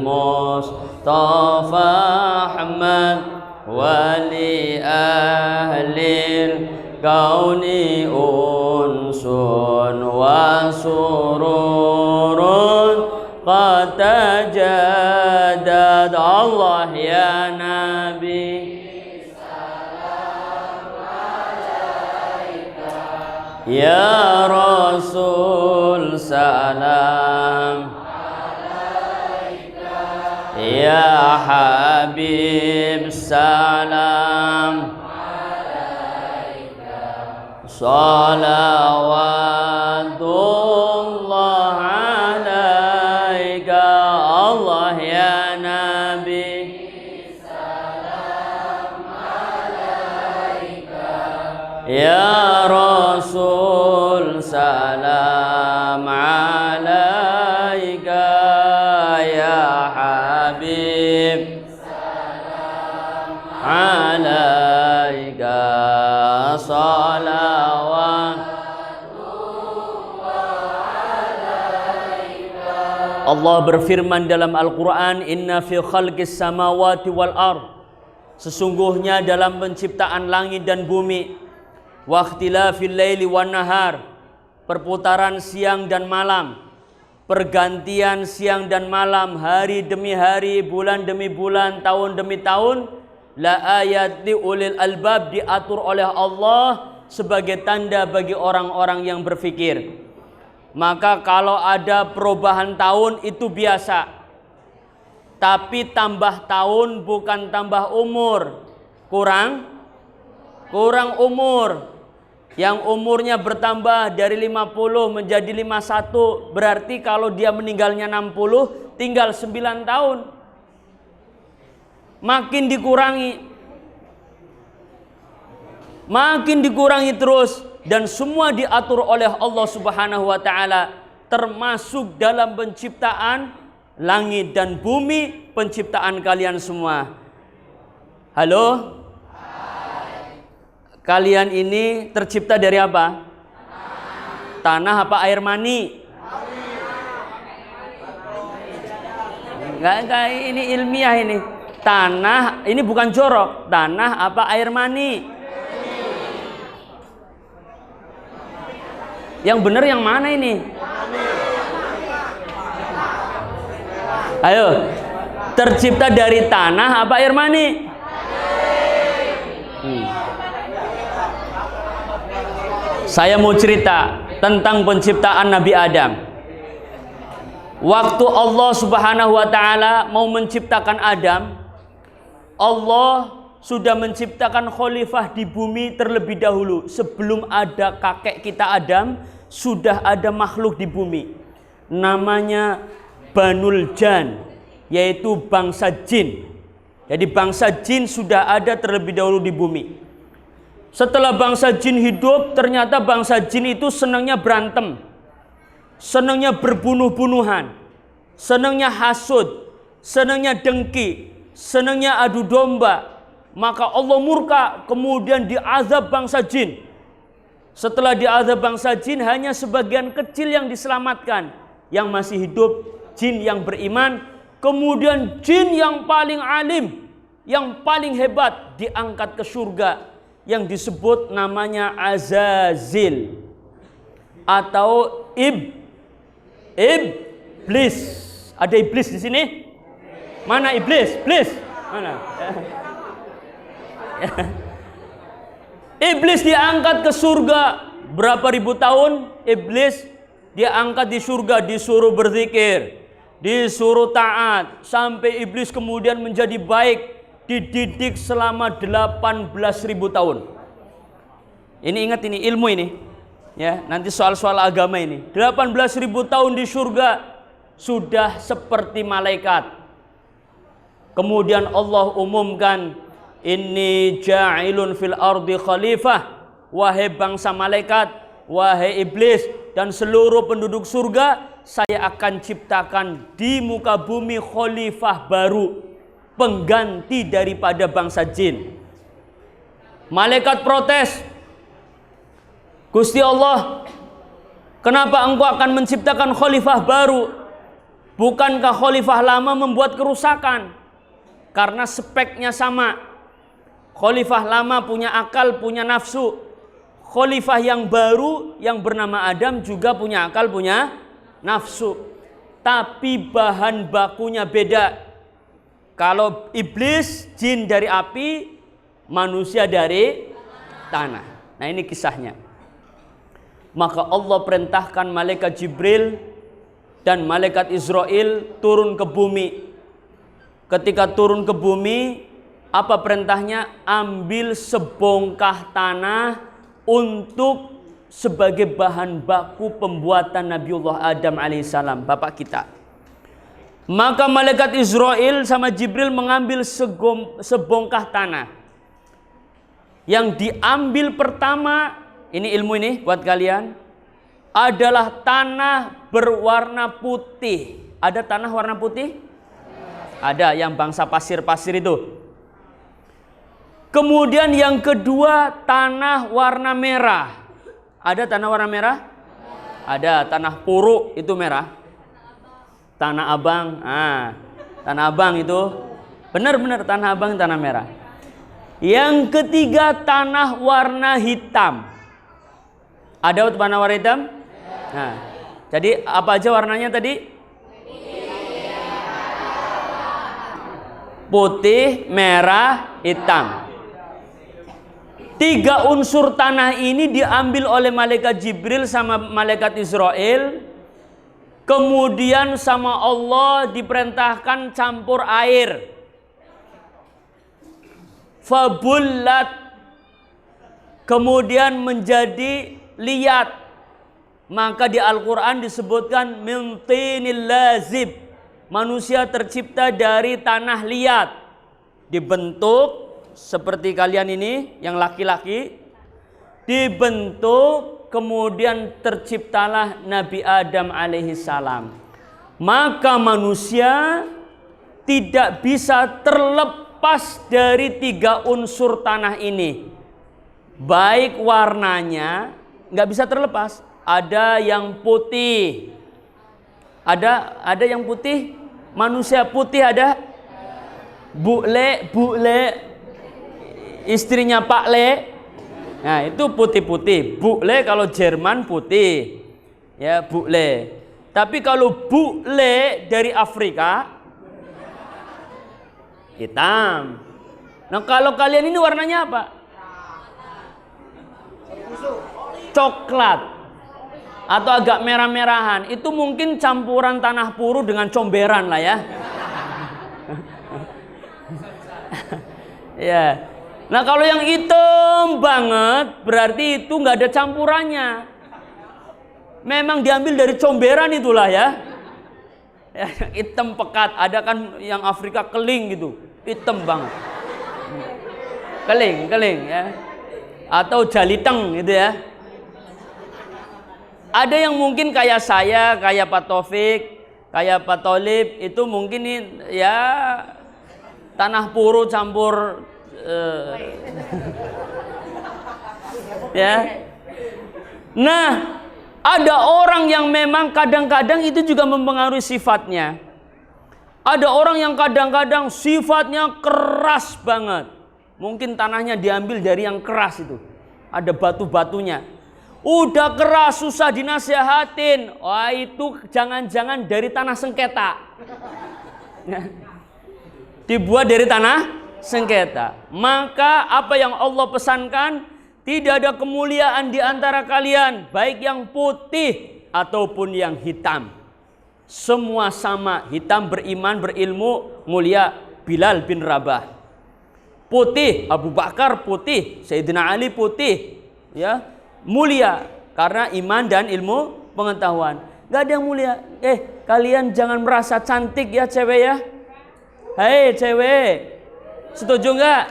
Mustafa Ahmad wali ahlil kauni unsun wa sururun qatajadad. Allah ya Nabi salam alaika, ya Rasul salam alaika, ya Habib salam alaika, salawatullah alaika. Allah ya Nabi salam alaika, ya Rasul salam alaika, ya Habib salam alaika, salawat. Allah berfirman dalam Al-Quran, Inna fi khalqis samawati wal ard, sesungguhnya dalam penciptaan langit dan bumi, wa ikhtilafil laili wan nahar, perputaran siang dan malam, pergantian siang dan malam, hari demi hari, bulan demi bulan, tahun demi tahun, la ayat li ulil albab, diatur oleh Allah sebagai tanda bagi orang-orang yang berfikir. Maka kalau ada perubahan tahun itu biasa. Tapi tambah tahun bukan tambah umur. Kurang umur. Yang umurnya bertambah dari 50 menjadi 51, berarti kalau dia meninggalnya 60 tinggal 9 tahun. Makin dikurangi terus. Dan semua diatur oleh Allah Subhanahu wa ta'ala, termasuk dalam penciptaan langit dan bumi, penciptaan kalian semua. Halo? Kalian ini tercipta dari apa? Tanah apa air mani? Enggak, ini ilmiah ini. Tanah, ini bukan jorok. Tanah apa air mani? Yang benar yang mana ini? Ayo, tercipta dari tanah apa air mani? Saya mau cerita tentang penciptaan Nabi Adam. Waktu Allah Subhanahu wa Ta'ala mau menciptakan Adam, Allah sudah menciptakan khalifah di bumi terlebih dahulu. Sebelum ada kakek kita Adam, sudah ada makhluk di bumi. Namanya Banul Jan, yaitu bangsa jin. Jadi bangsa jin sudah ada terlebih dahulu di bumi. Setelah bangsa jin hidup, ternyata bangsa jin itu senangnya berantem, senangnya berbunuh-bunuhan, senangnya hasud, senangnya dengki, senangnya adu domba. Maka Allah murka, kemudian diazab bangsa jin. Setelah diazab bangsa jin, hanya sebagian kecil yang diselamatkan, yang masih hidup, jin yang beriman. Kemudian jin yang paling alim, yang paling hebat diangkat ke surga, yang disebut namanya Azazil atau Iblis. Ada iblis di sini? Mana iblis? Iblis mana? Iblis diangkat ke surga. Berapa ribu tahun iblis diangkat di surga, disuruh berzikir, disuruh taat, sampai iblis kemudian menjadi baik, dididik selama 18.000 tahun. Ini ingat, ini ilmu ini. Ya, nanti soal-soal agama ini. 18.000 tahun di surga sudah seperti malaikat. Kemudian Allah umumkan, inni ja'ilun fil ardi khalifah. Wahai bangsa malaikat, wahai iblis dan seluruh penduduk surga, saya akan ciptakan di muka bumi khalifah baru, pengganti daripada bangsa jin. Malaikat protes, Gusti Allah, kenapa engkau akan menciptakan khalifah baru? Bukankah khalifah lama membuat kerusakan? Karena speknya sama. Khalifah lama punya akal, punya nafsu. Khalifah yang baru yang bernama Adam juga punya akal, punya nafsu. Tapi bahan bakunya beda. Kalau iblis, jin dari api, manusia dari tanah. Nah, ini kisahnya. Maka Allah perintahkan malaikat Jibril dan malaikat Israel turun ke bumi. Ketika turun ke bumi, apa perintahnya? Ambil sebongkah tanah untuk sebagai bahan baku pembuatan Nabiullah Adam alaihissalam, bapak kita. Maka malaikat Israel sama Jibril mengambil sebongkah tanah. Yang diambil pertama, ini ilmu ini buat kalian, adalah tanah berwarna putih. Ada tanah warna putih? Ada, yang bangsa pasir-pasir itu. Kemudian yang kedua, tanah warna merah. Ada tanah warna merah? Ada, tanah puruk itu merah. Tanah abang, tanah abang itu benar-benar tanah abang, tanah merah. Yang ketiga, tanah warna hitam. Ada tanah warna hitam? Nah, jadi apa aja warnanya tadi? Putih, merah, hitam. 3 unsur tanah ini diambil oleh malaikat Jibril sama malaikat Israel. Kemudian sama Allah diperintahkan campur air. Fabullat. Kemudian menjadi liat. Maka di Al-Quran disebutkan min tinil lazib. Manusia tercipta dari tanah liat. Dibentuk seperti kalian ini yang laki-laki. Dibentuk, kemudian terciptalah Nabi Adam alaihissalam. Maka manusia tidak bisa terlepas dari 3 unsur tanah ini. Baik warnanya nggak bisa terlepas. Ada yang putih. Ada yang putih. Manusia putih ada. Bule istrinya Pak Le. Nah, itu putih-putih. Bule kalau Jerman putih. Ya, bule. Tapi kalau bule dari Afrika, hitam. Nah kalau kalian ini warnanya apa? Coklat atau agak merah-merahan. Itu mungkin campuran tanah puru dengan comberan lah ya. Ya. Nah kalau yang hitam banget berarti itu nggak ada campurannya. Memang diambil dari comberan itulah ya. Hitam pekat. Ada kan yang Afrika keling gitu, hitam banget. Keling ya. Atau jaliteng gitu ya. Ada yang mungkin kayak saya, kayak Pak Taufik, kayak Pak Tolib, itu mungkin ya tanah puru campur ya. Nah, ada orang yang memang kadang-kadang itu juga mempengaruhi sifatnya. Ada orang yang kadang-kadang sifatnya keras banget. Mungkin tanahnya diambil dari yang keras itu. Ada batu-batunya. Udah keras, susah dinasihatin. Wah, itu jangan-jangan dari tanah sengketa. Dibuat dari tanah sengketa. Maka apa yang Allah pesankan, tidak ada kemuliaan di antara kalian, baik yang putih ataupun yang hitam. Semua sama, hitam beriman, berilmu, mulia Bilal bin Rabah. Putih Abu Bakar, putih Sayyidina Ali, putih ya, mulia karena iman dan ilmu pengetahuan. Gak ada yang mulia. Kalian jangan merasa cantik ya cewek ya. Hei cewek, setuju nggak?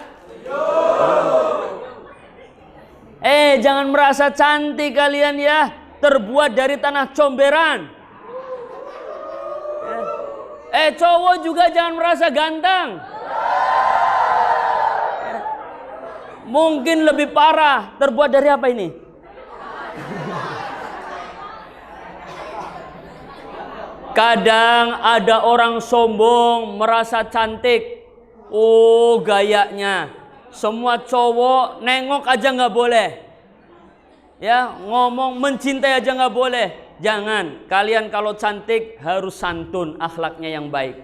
Jangan merasa cantik kalian ya, terbuat dari tanah comberan. Cowok juga jangan merasa ganteng. Mungkin lebih parah, terbuat dari apa ini? Kadang ada orang sombong, merasa cantik. Oh gayanya. Semua cowok nengok aja nggak boleh. Ya, ngomong mencintai aja nggak boleh. Jangan, kalian kalau cantik harus santun, akhlaknya yang baik.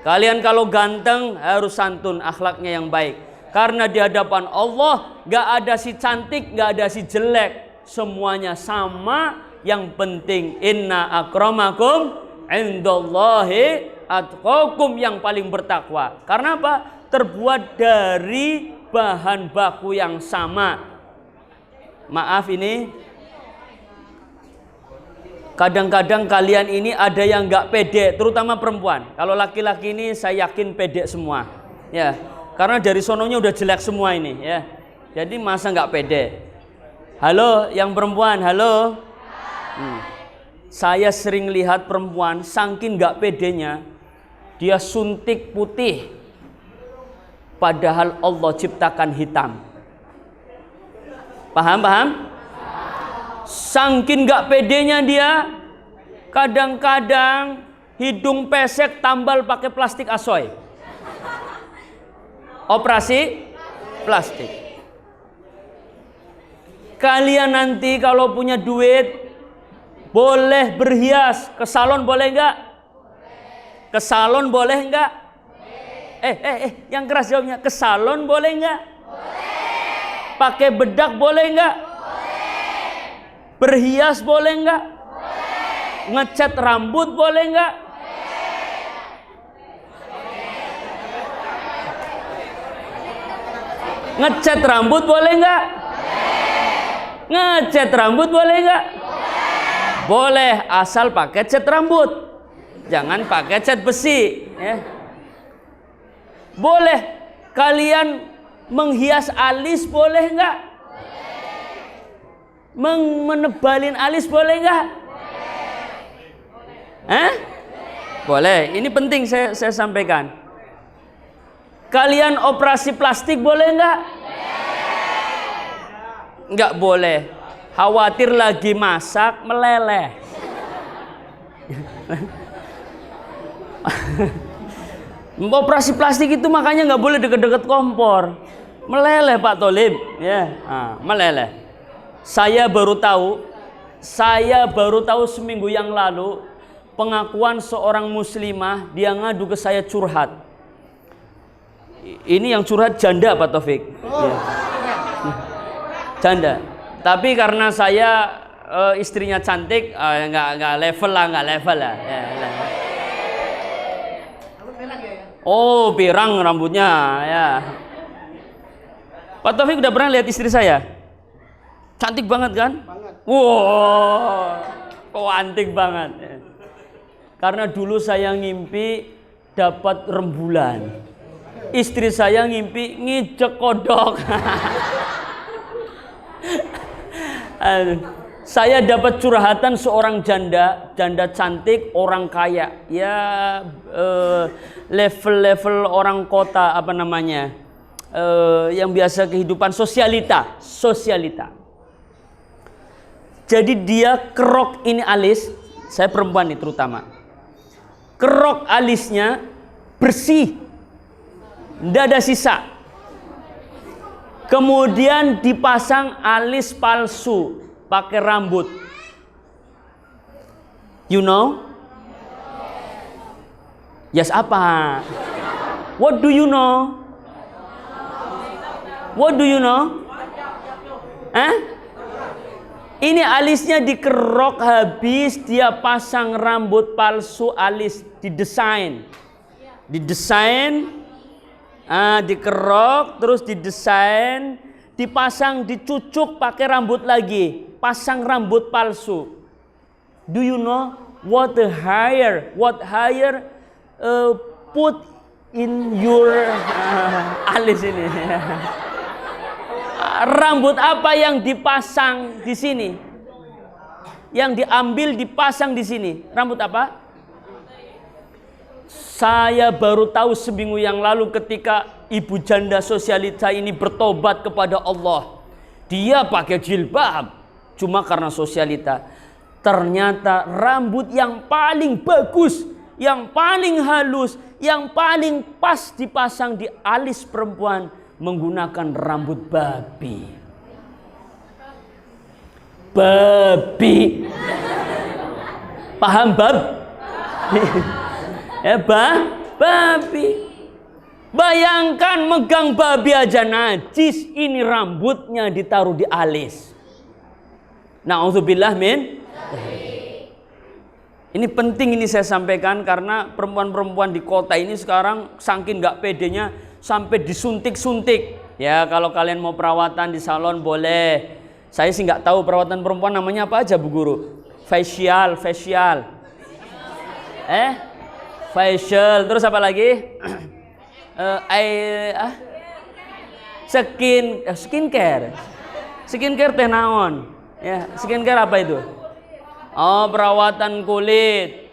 Kalian kalau ganteng harus santun, akhlaknya yang baik. Karena di hadapan Allah gak ada si cantik, gak ada si jelek. Semuanya sama. Yang penting inna akramakum indallahi atqakum, yang paling bertakwa. Karena apa? Terbuat dari bahan baku yang sama. Maaf ini, kadang-kadang kalian ini ada yang gak pede, terutama perempuan. Kalau laki-laki ini saya yakin pede semua. Ya. Karena dari sononya udah jelek semua ini ya. Jadi masa nggak pede. Halo yang perempuan, halo. Saya sering lihat perempuan saking nggak pedenya, dia suntik putih. Padahal Allah ciptakan hitam. Paham? Saking nggak pedenya dia, kadang-kadang hidung pesek tambal pakai plastik asoy. Operasi plastik. Kalian nanti kalau punya duit boleh berhias, ke salon boleh enggak? Ke salon boleh enggak? Yang keras jawabnya, ke salon boleh enggak? Boleh. Pakai bedak boleh enggak? Boleh. Berhias boleh enggak? Boleh. Ngecat rambut boleh enggak? Ngecat rambut boleh nggak? Ngecat rambut boleh nggak? Boleh, asal pakai cat rambut. Jangan pakai cat besi ya. Boleh. Kalian menghias alis boleh nggak? Menebalin alis boleh nggak? Boleh. Ini penting saya sampaikan. Kalian operasi plastik boleh nggak? Nggak boleh. Khawatir lagi masak meleleh. Operasi plastik itu makanya nggak boleh deket-deket kompor. Meleleh Pak Tolib. Ya, meleleh. Saya baru tahu seminggu yang lalu pengakuan seorang muslimah, dia ngadu ke saya curhat. Ini yang curhat janda Pak Taufik. Ya. Janda. Tapi karena saya istrinya cantik, nggak level lah. Ya. Oh, pirang rambutnya ya. Pak Taufik udah pernah lihat istri saya? Cantik banget kan? Wow, cantik banget. Karena dulu saya ngimpi dapat rembulan. Istri saya ngimpi ngijek kodok. Saya dapat curhatan seorang janda cantik, orang kaya. Ya level orang kota apa namanya? Yang biasa kehidupan sosialita. Jadi dia kerok ini alis, saya perempuan nih terutama. Kerok alisnya bersih. Tidak ada sisa. Kemudian dipasang alis palsu pakai rambut. You know? Yes apa? What do you know? What do you know? Ini alisnya dikerok habis, dia pasang rambut palsu alis, didesain, dikerok, terus didesain, dipasang, dicucuk pakai rambut lagi, pasang rambut palsu. Do you know what hire put in your alis ini? Rambut apa yang dipasang di sini? Yang diambil dipasang di sini. Rambut apa? Saya baru tahu seminggu yang lalu ketika ibu janda sosialita ini bertobat kepada Allah. Dia pakai jilbab cuma karena sosialita. Ternyata rambut yang paling bagus, yang paling halus, yang paling pas dipasang di alis perempuan menggunakan rambut babi. Paham bab? Babi. Bayangkan megang babi aja najis, ini rambutnya ditaruh di alis. Na'udzubillah min. Ini penting ini saya sampaikan karena perempuan-perempuan di kota ini sekarang saking nggak pedenya sampai disuntik-suntik. Ya kalau kalian mau perawatan di salon boleh. Saya sih nggak tahu perawatan perempuan namanya apa aja Bu Guru. Facial. Facial. Terus apa lagi? Skincare. Skincare teh naon? Ya, skincare apa itu? Oh, perawatan kulit.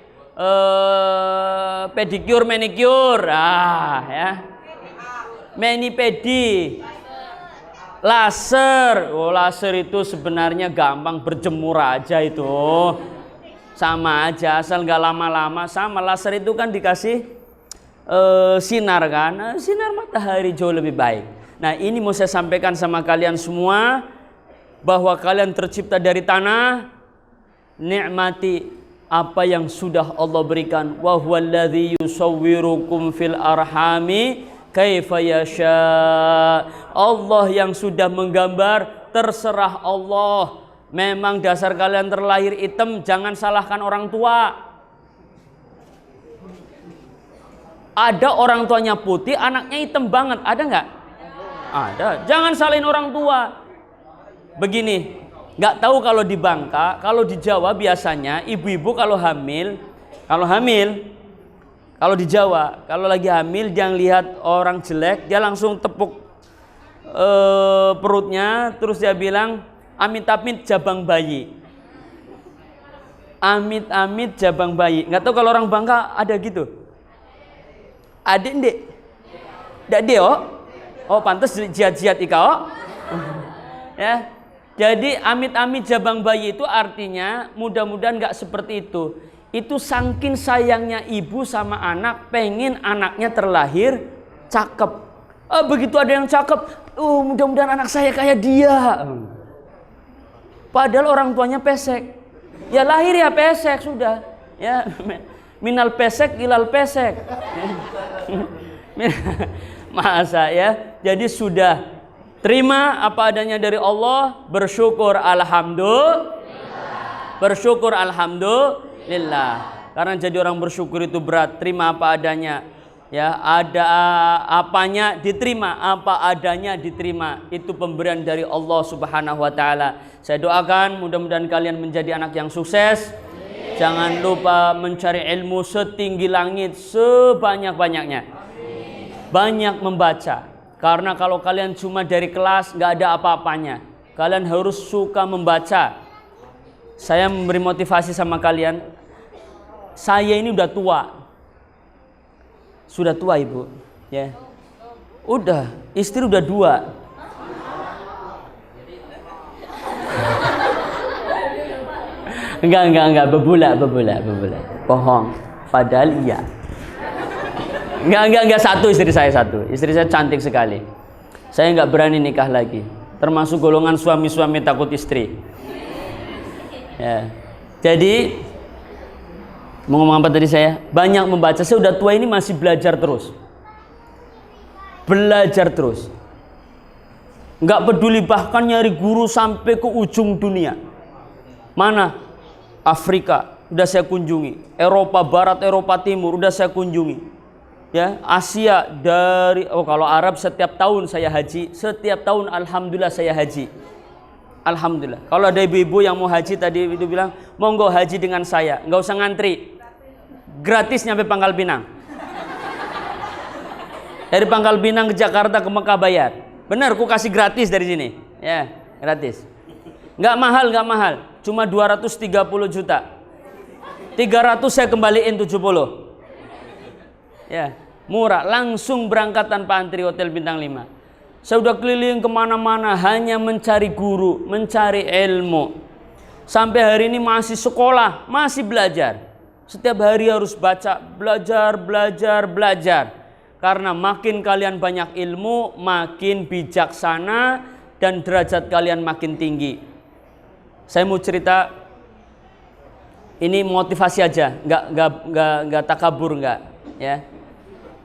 Pedicure, manicure. Ya. Mani-pedi, laser. Oh, laser itu sebenarnya gampang, berjemur aja itu. Sama aja, asal nggak lama-lama. Sama laser itu kan dikasih sinar kan, sinar matahari jauh lebih baik. Nah ini mau saya sampaikan sama kalian semua bahwa kalian tercipta dari tanah. Nikmati apa yang sudah Allah berikan. Wa huwallazi yusawwirukum fil arhami kaifa yasha. Allah yang sudah menggambar, terserah Allah. Memang dasar kalian terlahir hitam, jangan salahkan orang tua. Ada orang tuanya putih, anaknya hitam banget, ada nggak? Ada. Jangan salahin orang tua. Begini, nggak tahu kalau di Bangka, kalau di Jawa biasanya ibu-ibu kalau di Jawa, kalau lagi hamil dia lihat orang jelek, dia langsung tepuk perutnya, terus dia bilang, amit-amit jabang bayi. Amit-amit jabang bayi. Nggak tahu kalau orang Bangka ada gitu. Ada ndek? Ndak dia oh pantas jihad-jihad ikao. Ya. Jadi amit-amit jabang bayi itu artinya mudah-mudahan nggak seperti itu. Itu saking sayangnya ibu sama anak, pengen anaknya terlahir cakep. Begitu ada yang cakep, mudah-mudahan anak saya kayak dia. Padahal orang tuanya pesek. Ya lahir ya pesek sudah. Ya minal pesek ilal pesek. Masa ya? Jadi sudah terima apa adanya dari Allah, bersyukur alhamdulillah. Bersyukur alhamdulillah. Karena jadi orang bersyukur itu berat, terima apa adanya. Ya, ada apanya diterima, apa adanya diterima. Itu pemberian dari Allah Subhanahu wa taala. Saya doakan mudah-mudahan kalian menjadi anak yang sukses. Jangan lupa mencari ilmu setinggi langit sebanyak-banyaknya. Banyak membaca. Karena kalau kalian cuma dari kelas nggak ada apa-apanya. Kalian harus suka membaca. Saya memberi motivasi sama kalian. Saya ini udah tua. Sudah tua ibu, ya. Udah, istri udah 2. Enggak, bebula. Bohong. Padahal iya. Enggak, satu istri saya satu. Istri saya cantik sekali. Saya enggak berani nikah lagi. Termasuk golongan suami-suami takut istri. Ya. Jadi mau ngomong apa tadi saya? Banyak membaca. Saya udah tua ini masih belajar terus. Belajar terus. Enggak peduli, bahkan nyari guru sampai ke ujung dunia. Mana? Afrika udah saya kunjungi, Eropa Barat, Eropa Timur udah saya kunjungi. Ya, Asia dari kalau Arab setiap tahun saya haji, setiap tahun alhamdulillah saya haji. Alhamdulillah. Kalau ada ibu-ibu yang mau haji tadi itu bilang, "Monggo haji dengan saya, nggak usah ngantri. Gratis nyampe Pangkal Pinang." Dari Pangkal Pinang ke Jakarta ke Mekah bayar. Benar, ku kasih gratis dari sini. Ya, gratis. Nggak mahal. Cuma 230 juta. 300 saya kembaliin 70. Ya, murah. Langsung berangkat tanpa antri hotel bintang 5. Saya udah keliling kemana-mana hanya mencari guru, mencari ilmu. Sampai hari ini masih sekolah, masih belajar. Setiap hari harus baca, belajar. Karena makin kalian banyak ilmu, makin bijaksana dan derajat kalian makin tinggi. Saya mau cerita, ini motivasi aja, nggak takabur, nggak, ya.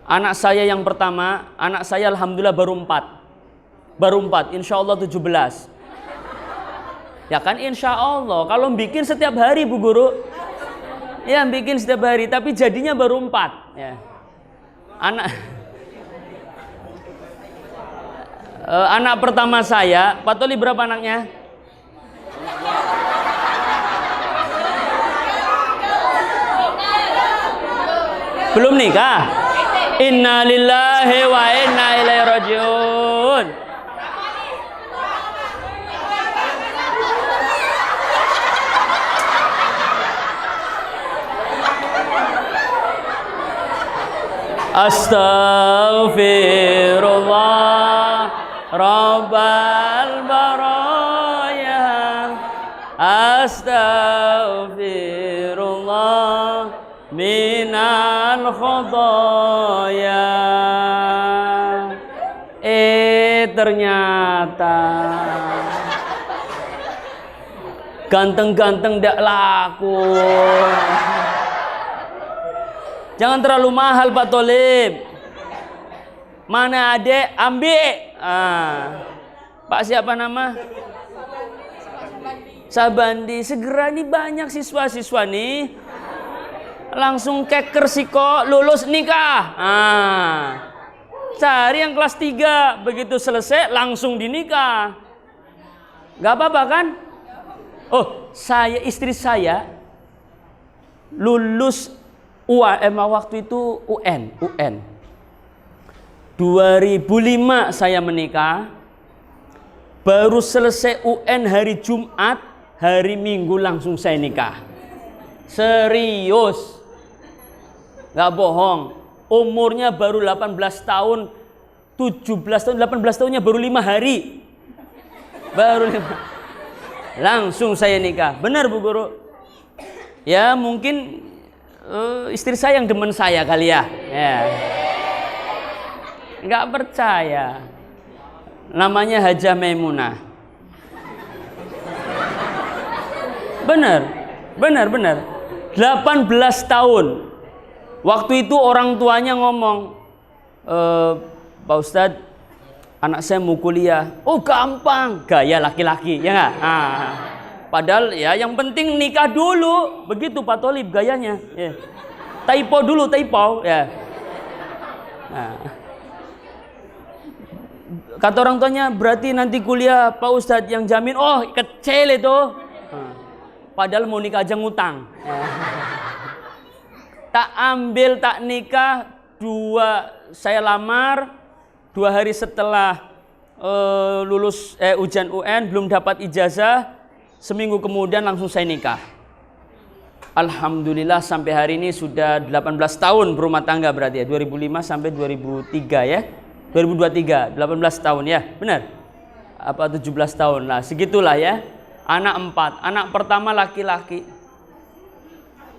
Anak saya yang pertama, anak saya alhamdulillah baru 4, insya Allah 17. Ya kan insya Allah, kalau bikin setiap hari Bu Guru, ya bikin setiap hari, tapi jadinya baru 4. Ya. Anak pertama saya, Pak Toli berapa anaknya? Belum nikah? Inna lillahi wa inna ilaihi rajiun. Astaghfirullah Rabbal baraya. Astaghfirullah minal khodoya. Ternyata ganteng-ganteng ndak laku. Jangan terlalu mahal Pak Tolib. Mana adek ambil. Pak siapa nama? Sabandi. Segera nih, banyak siswa-siswa nih langsung keker siko lulus nikah. Cari yang kelas 3, begitu selesai langsung dinikah. Gak apa-apa kan? Oh, istri saya lulus waktu itu UN. 2005 saya menikah. Baru selesai UN hari Jumat, hari Minggu langsung saya nikah. Serius. Gak bohong. Umurnya baru 18 tahun, 17 tahun, 18 tahunnya baru 5 hari. Langsung saya nikah. Benar Bu Guru? Ya mungkin istri saya yang demen saya kali ya. Nggak percaya. Namanya Hajah Maimunah. Benar. 18 tahun. Waktu itu orang tuanya ngomong, Pak Ustadz, anak saya mau kuliah. Oh gampang, gaya laki-laki, ya nggak? Padahal ya yang penting nikah dulu. Begitu Pak Tolib gayanya. Ya. Typo dulu, typo. Ya. Nah. Kata orang tuanya, berarti nanti kuliah Pak Ustadz yang jamin. Oh kecil itu. Padahal mau nikah aja ngutang. Ya. Tak ambil, tak nikah. Saya lamar 2 hari setelah lulus ujian UN, belum dapat ijazah. Seminggu kemudian langsung saya nikah. Alhamdulillah sampai hari ini sudah 18 tahun berumah tangga berarti ya. 2005 sampai 2003 ya. 2023, 18 tahun ya. Benar? Apa 17 tahun? Nah segitulah ya. Anak 4. Anak pertama laki-laki.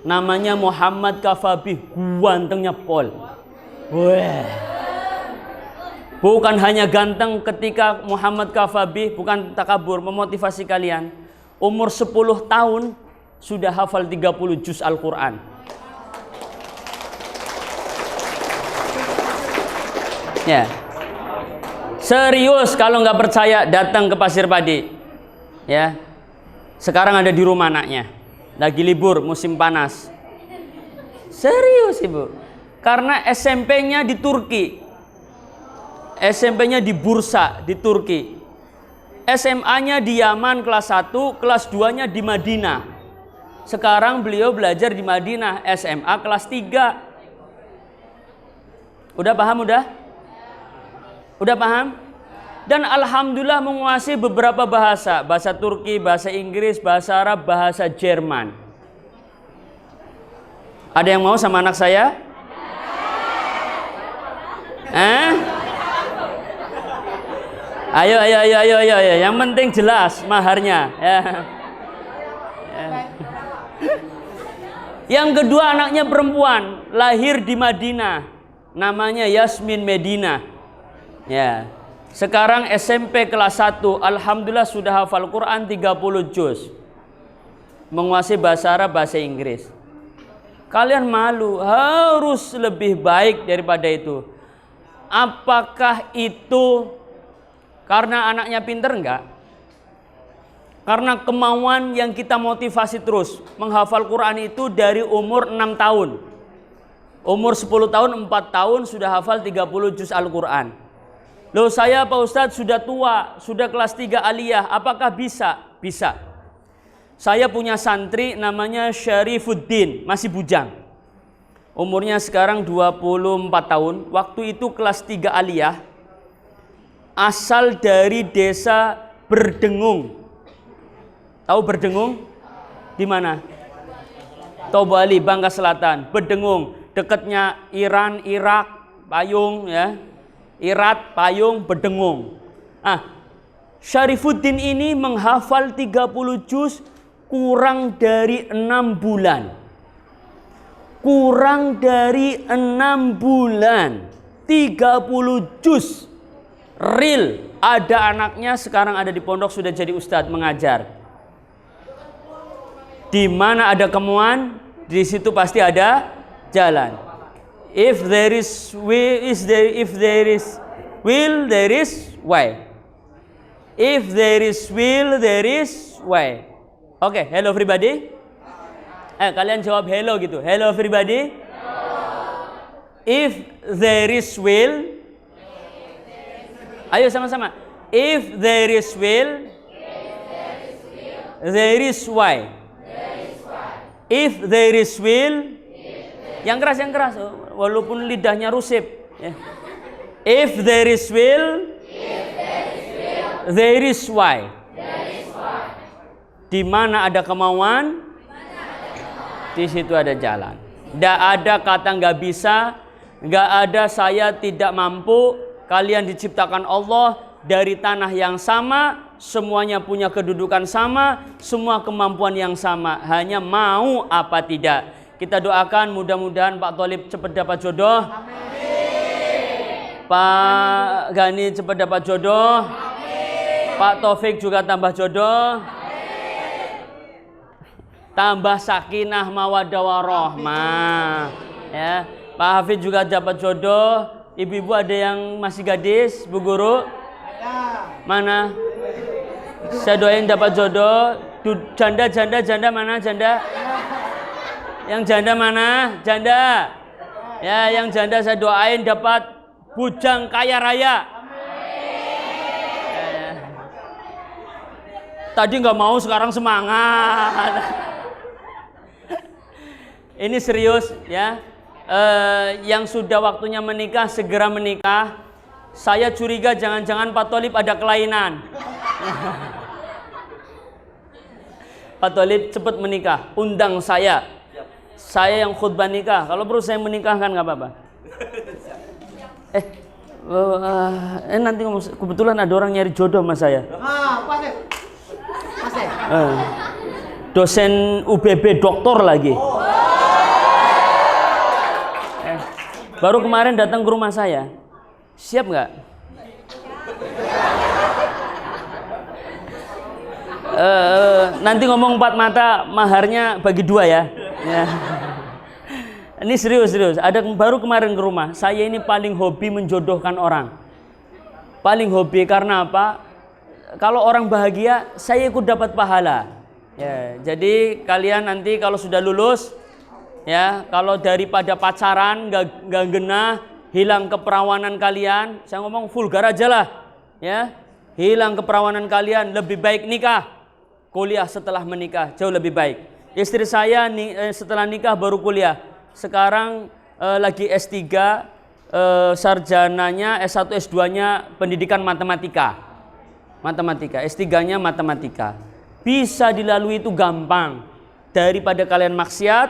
Namanya Muhammad Kafabih. Gantengnya Pol. Wah. Bukan hanya ganteng ketika Muhammad Kafabih, bukan takabur, memotivasi kalian. Umur 10 tahun sudah hafal 30 juz Al-Quran. Ya. Serius, kalau nggak percaya datang ke Pasir Padi. Ya. Sekarang ada di rumah anaknya. Lagi libur musim panas. Serius Ibu. Karena SMP-nya di Turki. SMP-nya di Bursa di Turki. SMA-nya di Yaman kelas 1, kelas 2-nya di Madinah. Sekarang beliau belajar di Madinah, SMA kelas 3. Udah paham udah? Udah paham? Dan alhamdulillah menguasai beberapa bahasa. Bahasa Turki, bahasa Inggris, bahasa Arab, bahasa Jerman. Ada yang mau sama anak saya? Ayo. Yang penting jelas maharnya. Ya. Yang kedua anaknya perempuan, lahir di Madinah. Namanya Yasmin Medina. Ya. Sekarang SMP kelas 1, alhamdulillah sudah hafal Quran 30 juz. Menguasai bahasa Arab, bahasa Inggris. Kalian malu, harus lebih baik daripada itu. Apakah itu karena anaknya pinter? Enggak. Karena kemauan yang kita motivasi terus. Menghafal Quran itu dari umur 6 tahun. Umur 10 tahun, 4 tahun sudah hafal 30 juz Al-Quran. Loh saya Pak Ustadz sudah tua, sudah kelas 3 aliyah, apakah bisa? Bisa. Saya punya santri namanya Syarifuddin, masih bujang. Umurnya sekarang 24 tahun, waktu itu kelas 3 aliyah. Asal dari desa Berdengung. Tahu Berdengung? Di mana? Tahu Bali, Bangka Selatan. Berdengung, dekatnya Iran, Irak, Payung ya. Irat, Payung, Berdengung. Syarifuddin ini menghafal 30 juz kurang dari 6 bulan. Kurang dari 6 bulan. 30 juz. Real, ada anaknya sekarang ada di pondok sudah jadi ustadz mengajar. Di mana ada kemauan, di situ pasti ada jalan. If there is will, if there is will, there is way. If there is will, there is way. Oke, hello everybody. Kalian jawab hello gitu. Hello everybody. If there is will. Ayo sama-sama. If there is will, there is why. If there is will, yang keras, walaupun lidahnya rusip. If there is will, there is why. Di mana ada kemauan, di situ ada jalan. Tidak ada kata nggak bisa, nggak ada saya tidak mampu. Kalian diciptakan Allah dari tanah yang sama, semuanya punya kedudukan sama, semua kemampuan yang sama, hanya mau apa tidak. Kita doakan mudah-mudahan Pak Tolib cepat dapat jodoh. Amin. Pak Gani cepat dapat jodoh. Amin. Pak Taufik juga tambah jodoh. Amin. Tambah sakinah mawaddah warahmah. Ya, Pak Hafid juga dapat jodoh. Ibu-ibu ada yang masih gadis, Bu Guru? Mana? Saya doain dapat jodoh. Janda mana janda? Yang janda mana? Janda. Ya, yang janda saya doain dapat bujang kaya raya. Tadi nggak mau, sekarang semangat. Ini serius ya. Yang sudah waktunya menikah segera menikah. Saya curiga jangan-jangan Pak Tholib ada kelainan. Pak Tholib cepat menikah, undang saya. Saya yang khutbah nikah. Kalau perlu saya menikahkan nggak apa-apa. Nanti kebetulan ada orang nyari jodoh sama saya. Dosen UBB doktor lagi. Baru kemarin datang ke rumah saya. Siap nggak? Nanti ngomong 4 mata, maharnya bagi 2 ya. Ini serius. Ada baru kemarin ke rumah. Saya ini paling hobi menjodohkan orang. Paling hobi karena apa? Kalau orang bahagia, saya ikut dapat pahala. Ya, jadi kalian nanti kalau sudah lulus, ya, kalau daripada pacaran nggak genah, hilang keperawanan kalian, saya ngomong vulgar aja lah, ya, hilang keperawanan kalian, lebih baik nikah, kuliah setelah menikah jauh lebih baik. Istri saya setelah nikah baru kuliah, sekarang lagi S3, sarjananya S1 S2-nya pendidikan matematika, S3-nya matematika. Bisa dilalui itu gampang. Daripada kalian maksiat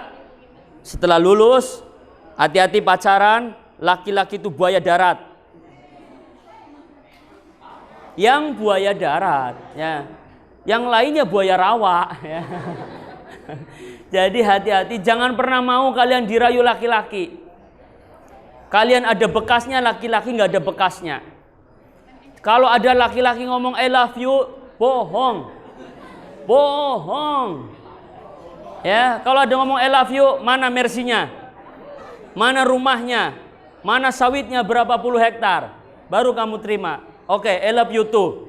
setelah lulus, hati-hati pacaran, laki-laki itu buaya darat. Yang buaya darat, ya. Yang lainnya buaya rawa, ya. Jadi hati-hati, jangan pernah mau kalian dirayu laki-laki. Kalian ada bekasnya, laki-laki nggak ada bekasnya. Kalau ada laki-laki ngomong I love you, bohong. Ya, kalau ada ngomong I love you, mana mersinya? Mana rumahnya? Mana sawitnya berapa puluh hektar? Baru kamu terima. Oke, I love you too.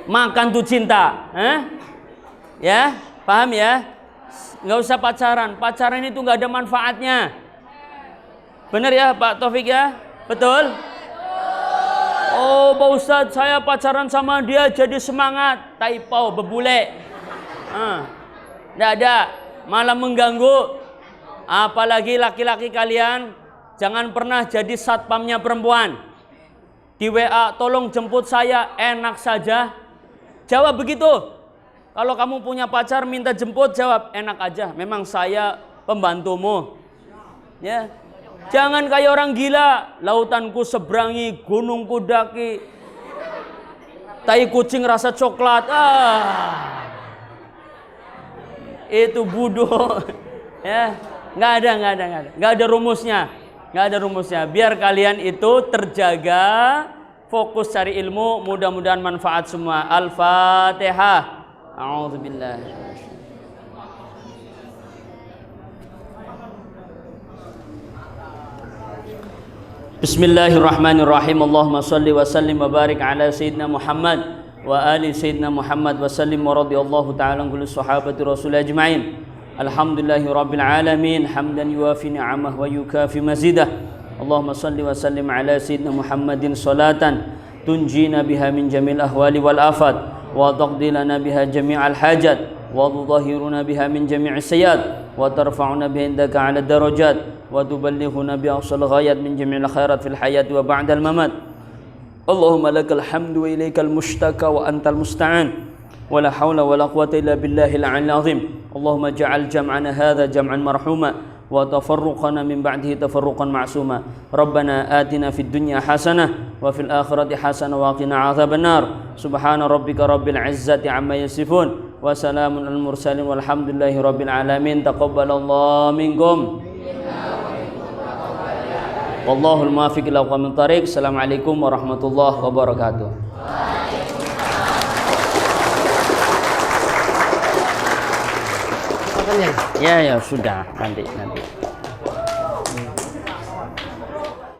Makan tuh cinta. Ya, paham ya? Nggak usah pacaran. Pacaran itu nggak ada manfaatnya. Benar ya Pak Taufik ya? Betul? Oh Pak Ustadz, saya pacaran sama dia jadi semangat. Typo, bebule. Nggak ada, malah mengganggu. Apalagi laki-laki kalian, jangan pernah jadi satpamnya perempuan. Di WA, tolong jemput saya, enak saja. Jawab begitu. Kalau kamu punya pacar minta jemput, jawab enak aja. Memang saya pembantumu. Ya. Jangan kayak orang gila, lautanku seberangi, gunungku daki, tai kucing rasa coklat. Itu bodoh. Ya, nggak ada rumusnya. Biar kalian itu terjaga, fokus cari ilmu, mudah-mudahan manfaat semua. Al-Fatihah. A'udzubillah. Bismillahirrahmanirrahim. Allahumma salli wa sallim wa barik ala Sayyidina Muhammad wa ali Sayyidina Muhammad wa sallim wa radiyallahu ta'ala an kulli sahabati rasul ajma'in. Alhamdulillahi rabbil alamin, hamdan yuwafi ni'amah wa yukafi mazidah. Allahumma salli wa sallim ala Sayyidina Muhammadin salatan tunjina biha min jamil ahwali wal afat wa taqdi lana biha jami'al hajat wa tudahhiruna biha min jami'is sayyat wa tarfa'una biha indaka 'ala darajat wa tuballighuna bi aqsal ghayat min jami'il khairat fil hayati wa ba'dal mamat. Allahumma lakal hamdu wa ilaikal mushtaka wa antal musta'an wa la hawla wa la quwwata illa billahil 'aliyyil 'azim. Allahumma ja'al jam'ana hadha jam'an marhuma wa tafarruqana min ba'dihi tafarruqan ma'suma. Rabbana atina fid dunya hasanah wa fil akhirati hasanah wa qina 'adzabannar. Subhana rabbika rabbil 'izzati 'amma yasifun wa salamun al mursalin walhamdulillahi rabbil alamin. Taqabbalallahu minkum. Wallahul muwaffiq ila aqwamit thariq. Assalamualaikum warahmatullahi wabarakatuh. Ya sudah nanti.